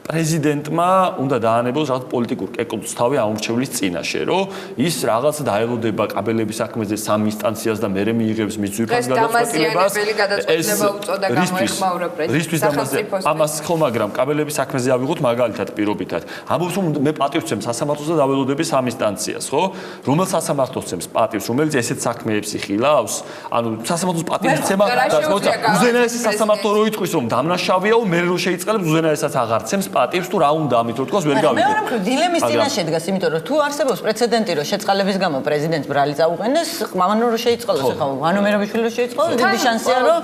პრეზიდენტმა უნდა დაანებოს რაღაც პოლიტიკურ კეკლუს თავი ამორჩევლის წინაშე, რომ ის რაღაც დაელოდება კაბელების საქმეზე 3 ინსტანციას და მერე მიიღებს მის ძვირფას გადაწყვეტილებას. გადაწყვეტილება უწოდა გამოეხმაურა პრეზიდენტს. ამას ხო, მაგრამ კაბელების საქმეზე ავიღოთ მაგალითად პირობითად. ამბობს რომ მე პატივს ვცემ სასამართლოს და დაველოდები 3 ინსტანციას, ხო? რომელ სასამართლოს ცემს პატივს, რომელიც ესეთ საქმეებს იხილავს? ანუ სასამართლოს პატივის ცემა და როცა უზენაესი სასამართლო რო იტყვის რომ დამნაშავეაო, მე რო შეიწყალებს უზენაესაც აღარ ცემს პატივს თუ რა უნდა ამით რო თქვას ვერ გავიგე. მეორე მხრივ დილემის წინაშე დგას, იმიტომ რომ თუ არსებობს პრეცედენტი რომ შეწყალების გამო პრეზიდენტს ბრალი წაუყენეს, მანო რო შეიწყალოს ახლა ვანო მერაბიშვილი რო შეიწყალოს, დიდი შანსია რომ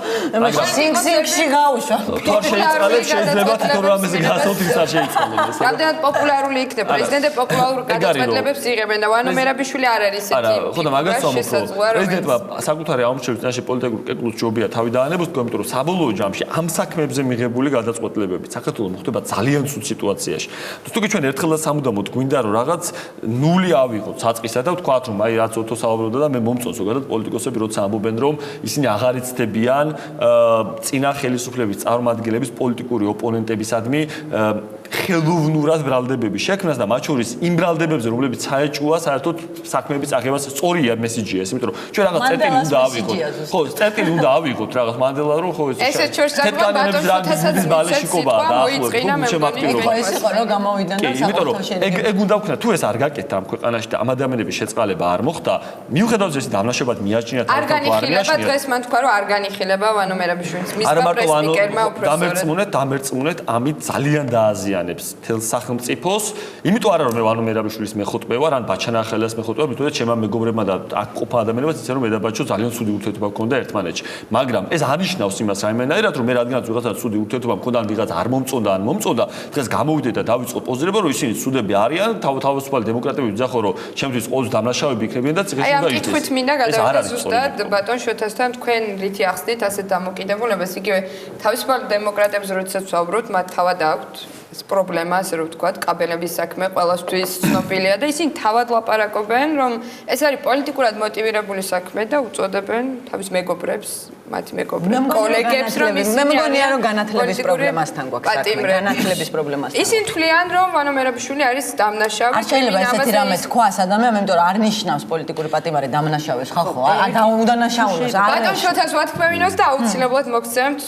სინგსინგში გაუშვა. თუ არ შეიწყალებს შეიძლება თვითონ რამეზე გასult ის არ შეიწყალებს. რამდენად პოპულარული იქნება პრეზიდენტი პოპულარულ გადაწყვეტილებებს იღებენ და ვანო მერაბიშვილი არ არის ესეთი. არა, ხო და მაგას ვამბობ. პრეზიდენტმა საკუთარი ამორჩევის წინაშე პოლიტიკურ კეკლუს ჯობია თავი დაანებოს, იმიტომ რომ საბოლოო ჯამში ამ საქმეებზე მიღებული გადაწყვეტილებები საქართველოს მოხდება ძალიან სულ სიტუაციაში. თუკი ჩვენ ერთხელაც სამუდამოდ გვინდა რომ რაღაც ნული ავიღოთ საწყისა და ვთქვათ რომ აი რაც ოთო საუბრობდა და მე მომწონს ზოგადად პოლიტიკოსები როცა ამბობენ რომ ისინი აღარ იცდებიან წინა ხელისუფლების წარმომადგენლების პოლიტიკური ოპონენტებისადმი ხელოვნურად ბრალდებების შექმნას და მათ შორის იმ ბრალდებებზე რომლებიც საეჭვოა საერთოდ საქმეების აღებას სწორია მესიჯია ეს იმიტომ რომ ჩვენ რაღაც წერტილი უნდა ავიღოთ ხო წერტილი უნდა ავიღოთ რაღაც მანდელა რომ ხო ესე ჩვენს საკუთარ ბატონს ბალეშიკობა დაახლოებით ეს იყო რომ გამოვიდნენ და საქართველოს ეგ უნდა ვქნა თუ ეს არ გაკეთდა ამ ქვეყანაში და ამ ადამიანების შეწყალება არ მოხდა მიუხედავად ეს დამნაშავად მიაჩნია არ განიხილება დღეს მან თქვა რომ არ განიხილება ვანო მერაბიშვილის მისმა პრესპიკერმა უბრალოდ დამერწმუნეთ ამით ძალიან დააზიანებს თელ სახელმწიფოს იმიტომ არა რომ მე ვანო მერაბიშვილის მეხოტბე ვარ ან ბაჩანახელას მეხოტბე ვარ თუმცა ჩემმა მეგობრებმა და აქ ყოფა ადამიანებიც იციან რომ მე და ბაჩო ძალიან ცუდი ურთიერთობა გქონდა ერთმანეთში მაგრამ ეს ანიშნავს იმას რაიმენაირად რომ მე რადგანაც ვიღაცა ცუდი ურთიერთობა მქონდა ან ვიღაცა არ მომწონდა ან მომწონდა დღეს გამოვიდე და დავიწყო პოზიტორობა რომ ისინი ცუდები არიან თავისუფალი დემოკრატები ვიძახო რომ ჩემთვის ყოველთვის დამნაშავეები იქნებიან და ციხეში უნდა იჯდეს. აი ამ კითხვით მინდა გადავიდე ზუსტად ბატონ შოთასთან თქვენ რითი ახსნით ასეთ დამოკიდებულებას იგივე თავისუფალი დემოკრატებს როდესაც ვსაუბრობთ მათ თავად აქვთ ეს პრობლემა ასე რომ ვთქვათ კაბელების საქმე ყველასთვის ცნობილია და ისინი თავად ლაპარაკობენ რომ ეს არის პოლიტიკურად მოტივირებული საქმე და უწოდებენ თავის მეგობრებს მათი მეგობრებს კოლეგებს რომ მე მგონია რომ განათლების პრობლემასთან გვაქვს საქმე განათლების პრობლემასთან ისინი თვლიან რომ ვანო მერაბიშვილი არის დამნაშავე არ შეიძლება ესეთი რამე თქვას ადამიანმა იმიტომ რომ არ ნიშნავს პოლიტიკური პატიმარი დამნაშავეს ხალხო არ დაუდანაშაულოს არ ბატონ შოთას ვათქმევინოს და აუცილებლად მოგცემთ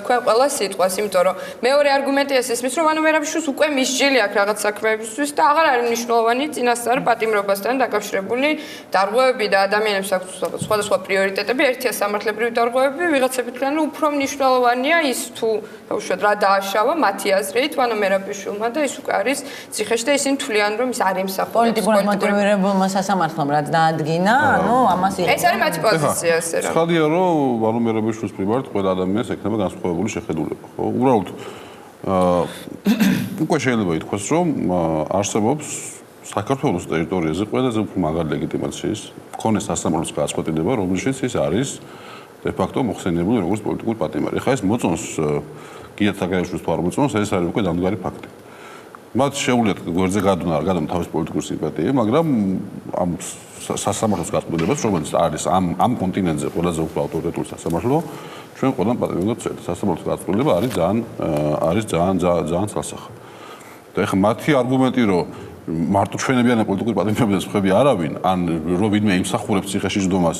თქვენ ყველა სიტყვას იმიტომ რომ მეორე არგუმენტია ეს ისმის რომ ვანო მერაბიშვილს უკვე მისჯილი აქვს რაღაც საქმეებისთვის და აღარ არის მნიშვნელოვანი წინასწარ პატიმრობასთან დაკავშირებული დარღვევები და ადამიანებს აქვს სხვადასხვა პრიორიტეტები ერთია სამართლებრივი დარღვევები დარღვევები ვიღაცებისგან უფრო მნიშვნელოვანია ის თუ უშუალოდ რა დააშავა მათი აზრით ვანო მერაბიშვილმა და ის უკვე არის ციხეში და ისინი თვლიან რომ ის არ იმსახურებს პოლიტიკურად მოტივირებულმა სასამართლომ რაც დაადგინა, ანუ ამას იღებს. ეს არის მათი პოზიცია ასე რომ. ცხადია რომ ვანო მერაბიშვილის მიმართ ყველა ადამიანს ექნება განსხვავებული შეხედულება, ხო? უბრალოდ უკვე შეიძლება ითქვას რომ არსებობს საქართველოს ტერიტორიაზე ყველაზე უფრო მაგარი ლეგიტიმაციის მქონე სასამართლოს გაწყვეტილება, რომელშიც ის არის de facto მოხსენიებული როგორც პოლიტიკური პატიმარი. ხა ეს მოწონს გია თაგაიშვილს თუ არ მოწონს, ეს არის უკვე დამდგარი ფაქტი. მათ შეუძლიათ გვერდზე გადონ თავის პოლიტიკური სიმპათიები, მაგრამ ამ სასამართლოს გაწყვეტილებას, რომელიც არის ამ კონტინენტზე ყველაზე უფრო ავტორიტეტული სასამართლო, ჩვენ ყველამ პატრიოტად ვწერთ. სასამართლოს გაწყვეტილება არის ძალიან სასახა. და ეხლა მათი არგუმენტი რომ მარტო ჩვენებიანი პოლიტიკური პატიმრებიდან სხვები არავინ, ან რომ ვინმე იმსახურებს ციხეში ჯდომას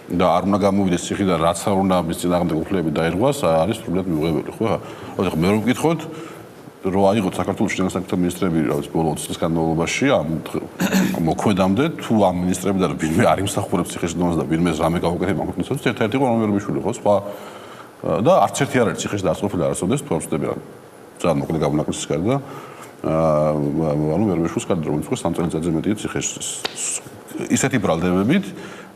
და არ უნდა გამოვიდეს ციხიდან, რაც არ უნდა მის წინააღმდეგ უფლებები დაირღვას, არის სრულიად მიუღებელი, ხო? ეხლა მე რომ ვკითხოთ, რომ აიღოთ საქართველოს შინაგან საქმეთა მინისტრები, რა ვიცი, ბოლო 20 წლის განმავლობაში ამ მოქმედამდე, თუ ამ მინისტრებიდან ვინმე არ იმსახურებს ციხეში ჯდომას და ვინმე რამე გავაკეთებ ამ ქვეყნისათვის, ერთ-ერთი იყო ვანო მერაბიშვილი, ხო? სხვა და არც ერთი არ არის ციხეში დაასრულებული არასოდეს, თუ არ ვწდები რა. ძალიან მოკლე გამონაკლისის გარდა ანუ მერაბიშვილს კარგი რომელიც უკვე 3 წელიწადზე მეტია ციხეში ისეთი ბრალდებებით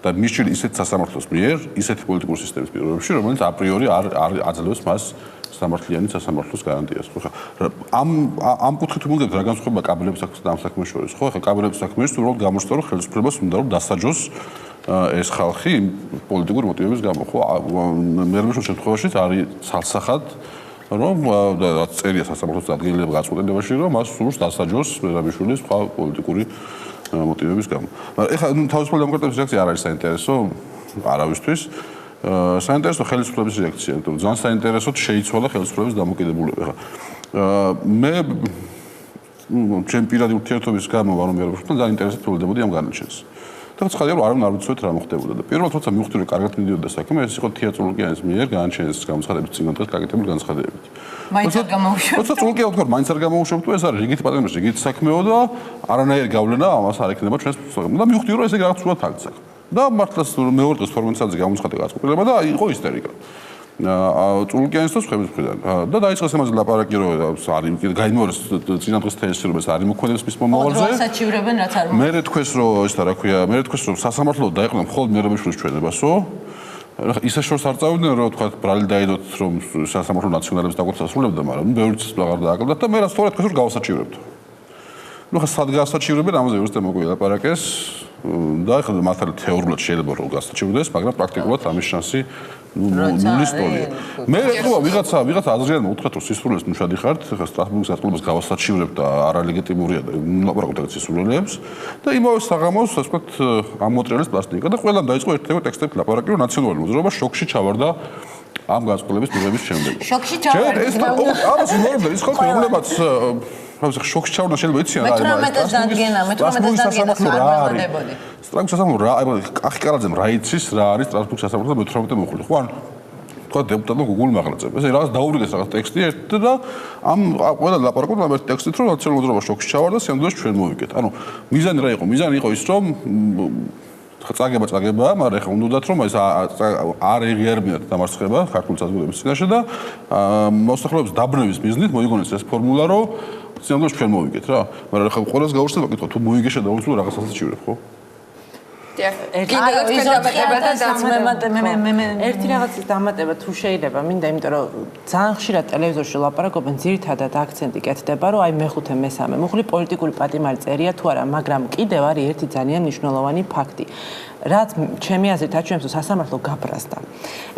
და მისჩილი ისეთ სასამართლოს მიერ ისეთი პოლიტიკური სისტემის პირობებში რომელიც აპრიორი არ აძლევს მას სამართლიანი სასამართლოს გარანტიას ხო ხა ამ კუთხით უნდა რა განსხვავება კაბელების საქმესა და ამ საქმეს შორის ხო ხა კაბელების საქმეში უბრალოდ გამოსწორ ხელისუფლებას უნდა რომ დასაჯოს ეს ხალხი პოლიტიკური მოტივების გამო ხო მერაბიშვილის შემთხვევაშიც არის ცალსახად რომ რაც წერია სასამართლოს ადგილების გაწყვეტილებაში რომ მას სურს დასაჯოს მერაბიშვილის სხვა პოლიტიკური მოტივების გამო. მაგრამ ეხლა თავისუფალ დემოკრატების რეაქცია არ არის საინტერესო არავისთვის. საინტერესო ხელისუფლების რეაქცია, იმიტომ რომ ძალიან საინტერესოდ შეიცვალა ხელისუფლების დამოკიდებულება. ეხლა მე ჩემ პირადი ურთიერთობის გამო ვარ მერაბიშვილთან ძალიან ინტერესად ვველოდებოდი ამ განაჩენს. და ცხადია რომ არავინ არ უცდეთ რა მოხდებოდა და პირველად როცა მივხვდი რომ კარგად მიდიოდა საქმე ეს იყო თია წულუკიანის მიერ განაჩენის გამოცხადების წინა დღეს გაკეთებული განცხადებებით. მაინც არ გამოუშვებთ. როცა წულუკია ვთქვა მაინც არ გამოუშვებთ ეს არის რიგითი პატრონაჟი რიგითი საქმეო და არანაირი გავლენა ამას არ ექნება ჩვენს საქმეში. და მივხვდი რომ ესე რაღაც სულად ფაქტს აქვს. და მართლაც მეორე დღეს 12 საათზე გამოცხადა გაწყვეტილება და იყო ისტერიკა. წულუკიანის და სხვების მხრიდან და დაიწყეს ამაზე ლაპარაკი რომ არის გაიმორეს წინა დღეს თეესირებას არის მოქმედებს მის მომავალზე. საჩივრებენ რაც არ მე თქვეს რომ ეს და რა ქვია მე თქვეს რომ სასამართლო დაეყრდნა მხოლოდ მერაბიშვილის ჩვენებასო ისე შორს არ წავიდნენ რომ თქვა ბრალი დაედოთ რომ სასამართლო ნაციონალებს დაგუცასრულებდა მაგრამ ბევრი წელს აღარ დააკლდათ და მე რა სწორად თქვეს რომ გავასაჩივრებთ. ნუ ხა სად გავასაჩივრებენ ამაზე უბრალოდ მოგვი ლაპარაკეს და ახლა მართლა თეორიულად შეიძლება რომ გასაჩივრდეს მაგრამ პრაქტიკულად ამის შანსი ნულის ტოლია. მე ეტყობა ვიღაცა აზრიანმა უთხრათ რომ სისრულეს მუშადი ხართ, ხა სტრასბურგის საწოლებას გავასაჩივრებ და არალეგიტიმურია და ლაპარაკობთ სისრულეებს და იმავე საღამოს ასე ვთქვათ ამოტრიალეს პლასტიკა და ყველამ დაიწყო ერთ-ერთი ტექსტები ლაპარაკი რომ ნაციონალური მოძრაობა შოკში ჩავარდა ამ განწყობილების მიღების შემდეგ. შოკში ჩავარდა. ამას მოერდა ის ხალხი რომლებაც რა შოკში ჩავარდა შეიძლება იციან რა მე 18-ს დადგენა სტრასბურგის სასამართლო რა კახი კარაძემ რა იცის რა არის სტრასბურგის სასამართლო მე 18-ე მოხული ხო ან თქვა დეპუტატმა გუგული მაღლაძემ ესე რაღაც დაურიგეს რაღაც ტექსტი ერთ და ამ ყველა ლაპარაკობთ ამ ერთ ტექსტით რომ ნაციონალური მოძრაობა შოკში ჩავარდა სიამდვილეს ჩვენ მოვიგეთ ანუ მიზანი რა იყო მიზანი იყო ის რომ წაგება, მაგრამ ეხლა უნდათ რომ ეს არ ეღიარებინათ დამარცხება ქართული საზოგადოების წინაშე და მოსახლეობის დაბნევის მიზნით მოიგონეს ეს ფორმულა რომ სიამდვილეს ჩვენ მოვიგეთ რა. მაგრამ ეხლა ყველას გაუჩნდება კითხვა თუ მოიგე შედავალს თუ რაღაცას აჩივრებ ხო? ერთი რაღაცის დამატება თუ შეიძლება მინდა იმიტომ რომ ძალიან ხშირად ტელევიზორში ლაპარაკობენ ძირითადად აქცენტი კეთდება რომ აი მეხუთე მესამე მოხული პოლიტიკური პატიმარი წერია თუ არა მაგრამ კიდევ არის ერთი ძალიან მნიშვნელოვანი ფაქტი რაც ჩემი აზრით აჩვენებს რომ სასამართლო გაბრაზდა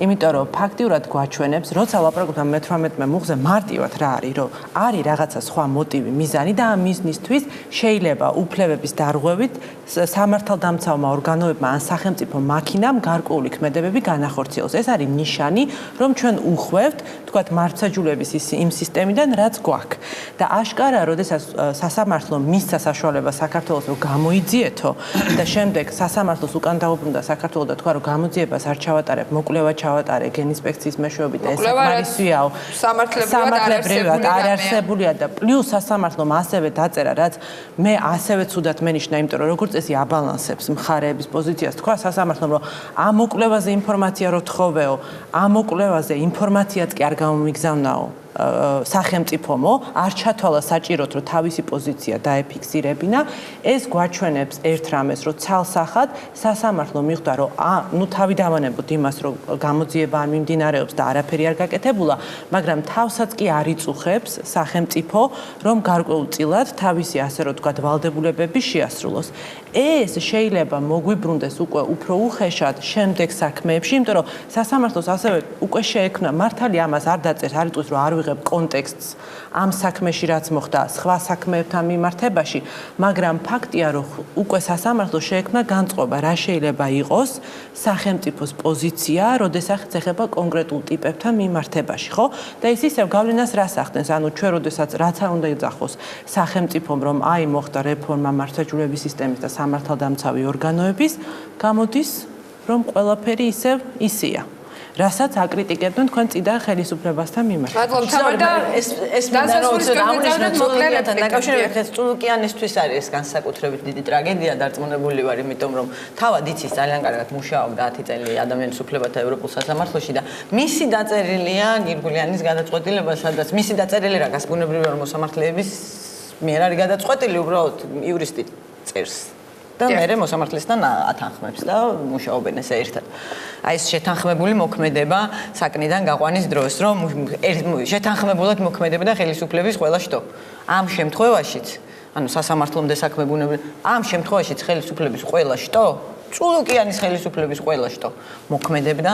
იმიტომ რომ ფაქტიურად გვაჩვენებს როცა ლაპარაკობთ ამ მე-18 მუხზე მარტივად რა არის რომ არის რაღაცა სხვა მოტივი მიზანი და ამ მიზნისთვის შეიძლება უფლებების დარღვევით სამართალდამცავმა ორგანოებმა ან სახელმწიფო მაქინამ გარკვეული ქმედებები განახორციელოს. ეს არის ნიშანი, რომ ჩვენ უხვევთ, თქვათ, მართლმსაჯულების იმ სისტემიდან, რაც გვაქვს. და აშკარა, როდესაც სასამართლო მისცა საშუალებას საქართველოს რომ გამოიძიეთო და შემდეგ სასამართლოს უკან ცოტა დაუბრუნდა საქართველოს და თქვა რომ გამოძიებას არ ჩავატარებ, მოკვლევა ჩავატარე გენინსპექციის მეშვეობით ეს ეკმარისვიაო. სამართლებრივად არ არსებულია და პლუს სასამართლომ ასევე დაწერა, რაც მე ასევე ცუდად მენიშნა, იმიტომ რომ როგორც წესი აბალანსებს მხარეების პოზიციას თქვა სასამართლომ, რომ ამ მოკვლევაზე ინფორმაცია რო თხოვეო, ამ მოკვლევაზე ინფორმაციაც კი არ გამომიგზავნაო. სახელმწიფომო არ ჩათვალა საჭიროდ რომ თავისი პოზიცია დაეფიქსირებინა ეს გვაჩვენებს ერთ რამეს რომ ცალსახად სასამართლო მიხვდა რომ ნუ თავი დავანებოთ იმას რომ გამოძიება არ მიმდინარეობს და არაფერი არ გაკეთებულა მაგრამ თავსაც კი არ იწუხებს სახელმწიფო რომ გარკვეულწილად თავისი ასე რომ თქვა ვალდებულებები შეასრულოს ეს შეიძლება მოგვიბრუნდეს უკვე უფრო უხეშად შემდეგ საქმეებში იმიტომ რომ სასამართლოს ასევე უკვე შეექმნა მართალი ამას არ დაწერს არ იტყვის რომ არ ვიღებ კონტექსტს ამ საქმეში რაც მოხდა სხვა საქმეებთან მიმართებაში, მაგრამ ფაქტია რომ უკვე სასამართლოს შეექმნა განწყობა, რა შეიძლება იყოს სახელმწიფოს პოზიცია, როდესაც ეხება კონკრეტულ ტიპებთან მიმართებაში, ხო? და ის ისევ გავლენას რას ახდენს? ანუ ჩვენ როდესაც რაც არ უნდა იძახოს სახელმწიფომ, რომ აი მოხდა რეფორმა მართლმსაჯულების სისტემის და სამართალდამცავი ორგანოების, გამოდის რომ ყველაფერი ისევ ისეა. რასაც აკრიტიკებდნენ თქვენ წინა ხელისუფლებასთან მიმართ. მადლობთ და ეს მინდა რომ აღნიშნოთ წულუკიანთან დაკავშირებით წულუკიანისთვის არის ეს განსაკუთრებით დიდი ტრაგედია დარწმუნებული ვარ იმიტომ რომ თავად იცის ძალიან კარგად მუშაობდა 10 წელი ადამიანის უფლებათა ევროპულ სასამართლოში და მისი დაწერილია გირგულიანის გადაწყვეტილება სადაც მისი დაწერილი რა გასაგებრივი რომ მოსამართლეების მიერ არის გადაწყვეტილი უბრალოდ იურისტი წერს და მერე მოსამართლესთან ათანხმებს და მუშაობენ ესე ერთად. აი ეს შეთანხმებული მოქმედება საკნიდან გაყვანის დროს, რომ შეთანხმებულად მოქმედებდა ხელისუფლების ყველა შტო. ამ შემთხვევაშიც, ანუ სასამართლომდე საქმე ბუნებრივი, ამ შემთხვევაშიც ხელისუფლების ყველა შტო, წულუკიანის ხელისუფლების ყველა შტო მოქმედებდა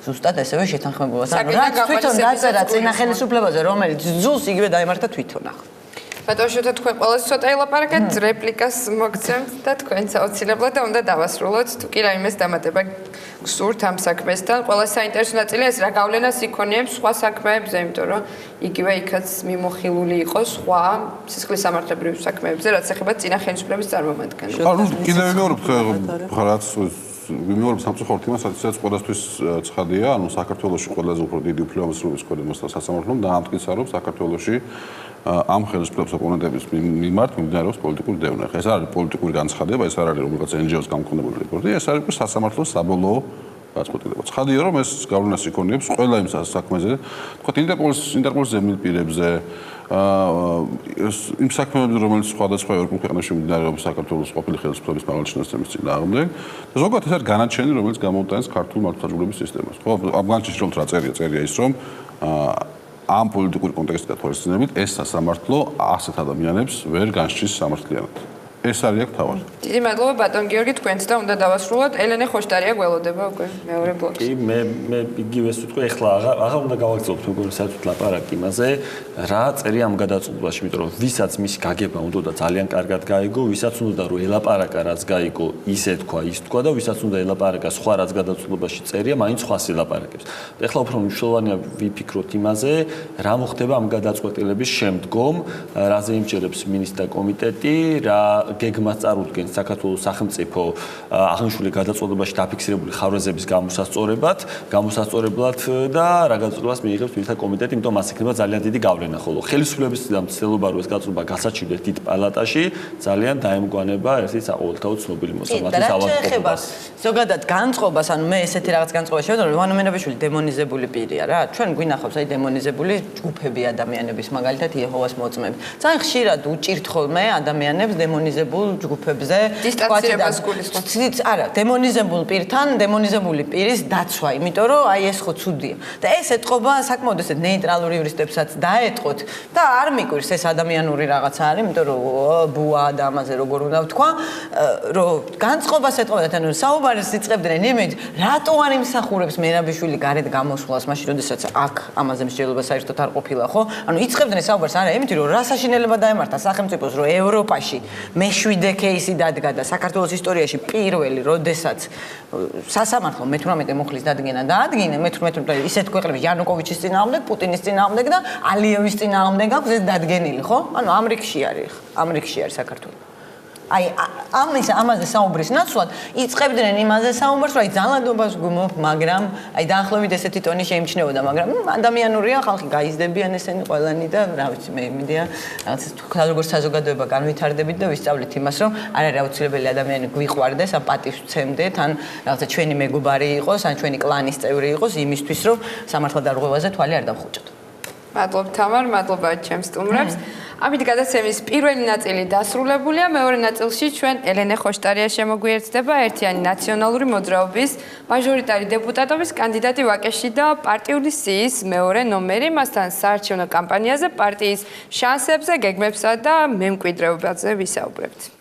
ზუსტად ესევე შეთანხმებულად. რაც თვითონ დაწერა წინა ხელისუფლებაზე, რომელიც ძულს იგივე დაემართა თვითონ ახლა. ბატონო, თქვენ ყველაზე ცოტა ელაპარაკეთ, რეპლიკას მოგცემთ და თქვენც აუცილებლად და უნდა დავასრულოთ. თუ კი რაიმეს დამატება გსურთ ამ საქმესთან, ყველა საინტერესო ნაწილია ეს რა გავლენას იქონიებს სხვა საქმეებზე, იმიტომ რომ იგივე იქაც მიმოხილული იყო სხვა სისხლის სამართლებრივ საქმეებზე, რაც ეხება წინა ხელისუფლების წარმომადგენლებს. ანუ კიდევ ვიმეორებ რაც ვიმეორებ სამწუხაროდ იმას, რაც ყველასთვის ცხადია, ანუ საქართველოში ყველაზე უფრო დიდი უფლებამოსილების კოდексს სასამართლომ დაამტკიცა, რომ საქართველოში ამ ხელისუფლების ოპონენტების მიმართ მიმდინარეობს პოლიტიკური დევნა. ეს არ არის პოლიტიკური განცხადება, ეს არ არის რომელიღაც NGO-ს გამქონებული რეკორდი, ეს არის სასამართლოს საბოლოო გადაწყვეტილება. ცხადია, რომ ეს გავლენას იქონიებს ყველა იმ საქმეზე, თქვა ინტერპოლის ზემილპირებზე, იმ საქმეებზე, რომელიც სხვადასხვა ევროპულ ქვეყნებში მიმდინარეობს საქართველოს ყოფილი ხელისუფლების მაღალჩინოსების წინააღმდეგ და ზოგადად ეს არის განაჩენი, რომელიც გამოუტანს ქართულ მართლმსაჯულების სისტემას. ხო, ამ განაჩენში რომ რა წერია ის, რომ ამ პოლიტიკური კონტექსტის გათვალისწინებით ეს სასამართლო ასეთ ადამიანებს ვერ განსჭის სამართლიანად. ეს არის აქ თავი. დიდი მადლობა ბატონ გიორგი, თქვენც და უნდა დავასრულოთ. ელენე ხოშტარია გველოდება უკვე მეორე ბლოკში. კი, მე იგივე ვიტყვი, ეხლა აღარ უნდა გავაგრძელოთ მეგობრებო საერთოდ ლაპარაკი იმაზე, რა წერია ამ გადაწყვეტილებაში, იმიტომ რომ ვისაც მისი გაგება უნდა და ძალიან კარგად გაიგო, ვისაც უნდა რომ ელაპარაკა რაც გაიგო, ისე თქვა, ის თქვა და ვისაც უნდა ელაპარაკა სხვა რაც გადაწყვეტილებაში წერია, მაინც სხვას ელაპარაკებს. ეხლა უფრო მნიშვნელოვანია ვიფიქროთ იმაზე, რა მოხდება ამ გადაწყვეტილების შემდგომ, რაზე იმჭერებს მინისტრთა კომიტეტი, რა გეგმას წარუდგენს საქართველოს სახელმწიფო აღნიშნული გადაწყვეტილებაში დაფიქსირებული ხარვეზების გამოსასწორებლად და რა გადაწყვეტილებას მიიღებს მინისტრთა კომიტეტი, იმიტომ მას იქნება ძალიან დიდი გავლენა, ხოლო ხელისუფლების მცდელობა რო ეს გადაწყვეტილება გასაჩივრდეს დიდ პალატაში, ძალიან დაემგვანება ერთი საყოველთაო ცნობილი მოსამართლის ავადმყოფობას. ზოგადად განწყობას, ანუ მე ესეთი რაღაც განწყობა შევეძო, რომ ვანო მენაბიშვილი დემონიზებული პირია რა. ჩვენ გვინახავს აი დემონიზებული ჯგუფები ადამიანების, მაგალითად იეჰოვას მოწმეები. ძალიან ხშირად უჭირთ ხოლმე ადამიანებს დემონიზებულ ჯგუფებზე დისტანცირებას გულისხმობთ. არა, დემონიზებულ პირთან, დემონიზებული პირის დაცვა, იმიტომ რომ აი ეს ხო ცუდია. და ეს ეთყობა საკმაოდ ესე ნეიტრალურ იურისტებსაც დაეთყოთ და არ მიკვირს ეს ადამიანური რაღაცა არის, იმიტომ რომ ბუა და ამაზე როგორ უნდა ვთქვა, რომ განწყობას ეთყობათ, ანუ საუბარს იწყებდნენ იმით, რატო არ იმსახურებს მერაბიშვილი გარეთ გამოსვლას, მაშინ როდესაც აქ ამაზე მსჯელობა საერთოდ არ ყოფილა, ხო? ანუ იწყებდნენ საუბარს არა იმით, რომ რა საშინელება დაემართა სახელმწიფოს, რომ ევროპაში მე-7 кейსი დადგა და საქართველოს ისტორიაში პირველი, როდესაც სასამართლომ მე-18 მუხლის დადგენა დაადგინა, მე-18 ისეთ ქვეყნებში იანუკოვიჩის წინააღმდეგ, პუტინის წინააღმდეგ და ალიევის წინააღმდეგ აქვს ეს დადგენილი, ხო? ანუ ამ რიგში არის საქართველო. აი ამაზე საუბრის ნაცვლად იწყებდნენ იმაზე საუბარს, რომ აი ძალადობას გმობ, მაგრამ აი დაახლოებით ესეთი ტონი შეიმჩნეოდა, მაგრამ ადამიანურია, ხალხი გაიზრდებიან ესენი ყველანი და რა ვიცი, მე იმედია, რაღაც როგორც საზოგადოება განვითარდებით და ვისწავლით იმას, რომ არ არის აუცილებელი ადამიანი გვიყვარდეს, ან პატივს ვცემდეთ, ან რაღაცა ჩვენი მეგობარი იყოს, ან ჩვენი კლანის წევრი იყოს იმისთვის, რომ სამართალდარღვევაზე თვალი არ დავხუჭოთ. მადლობ თამარ, მადლობა ჩემს სტუმრებს. ამით გადაცემის პირველი ნაწილი დასრულებულია. მეორე ნაწილში ჩვენ ელენე ხოშტარია შემოგვიერთდება, ერთიანი ნაციონალური მოძრაობის მაჟორიტარი დეპუტატობის კანდიდატი ვაკეში და პარტიული სიის მეორე ნომერი, მასთან საარჩევნო კამპანიაზე, პარტიის შანსებზე, გეგმებსა და მემკვიდრეობაზე ვისაუბრებთ.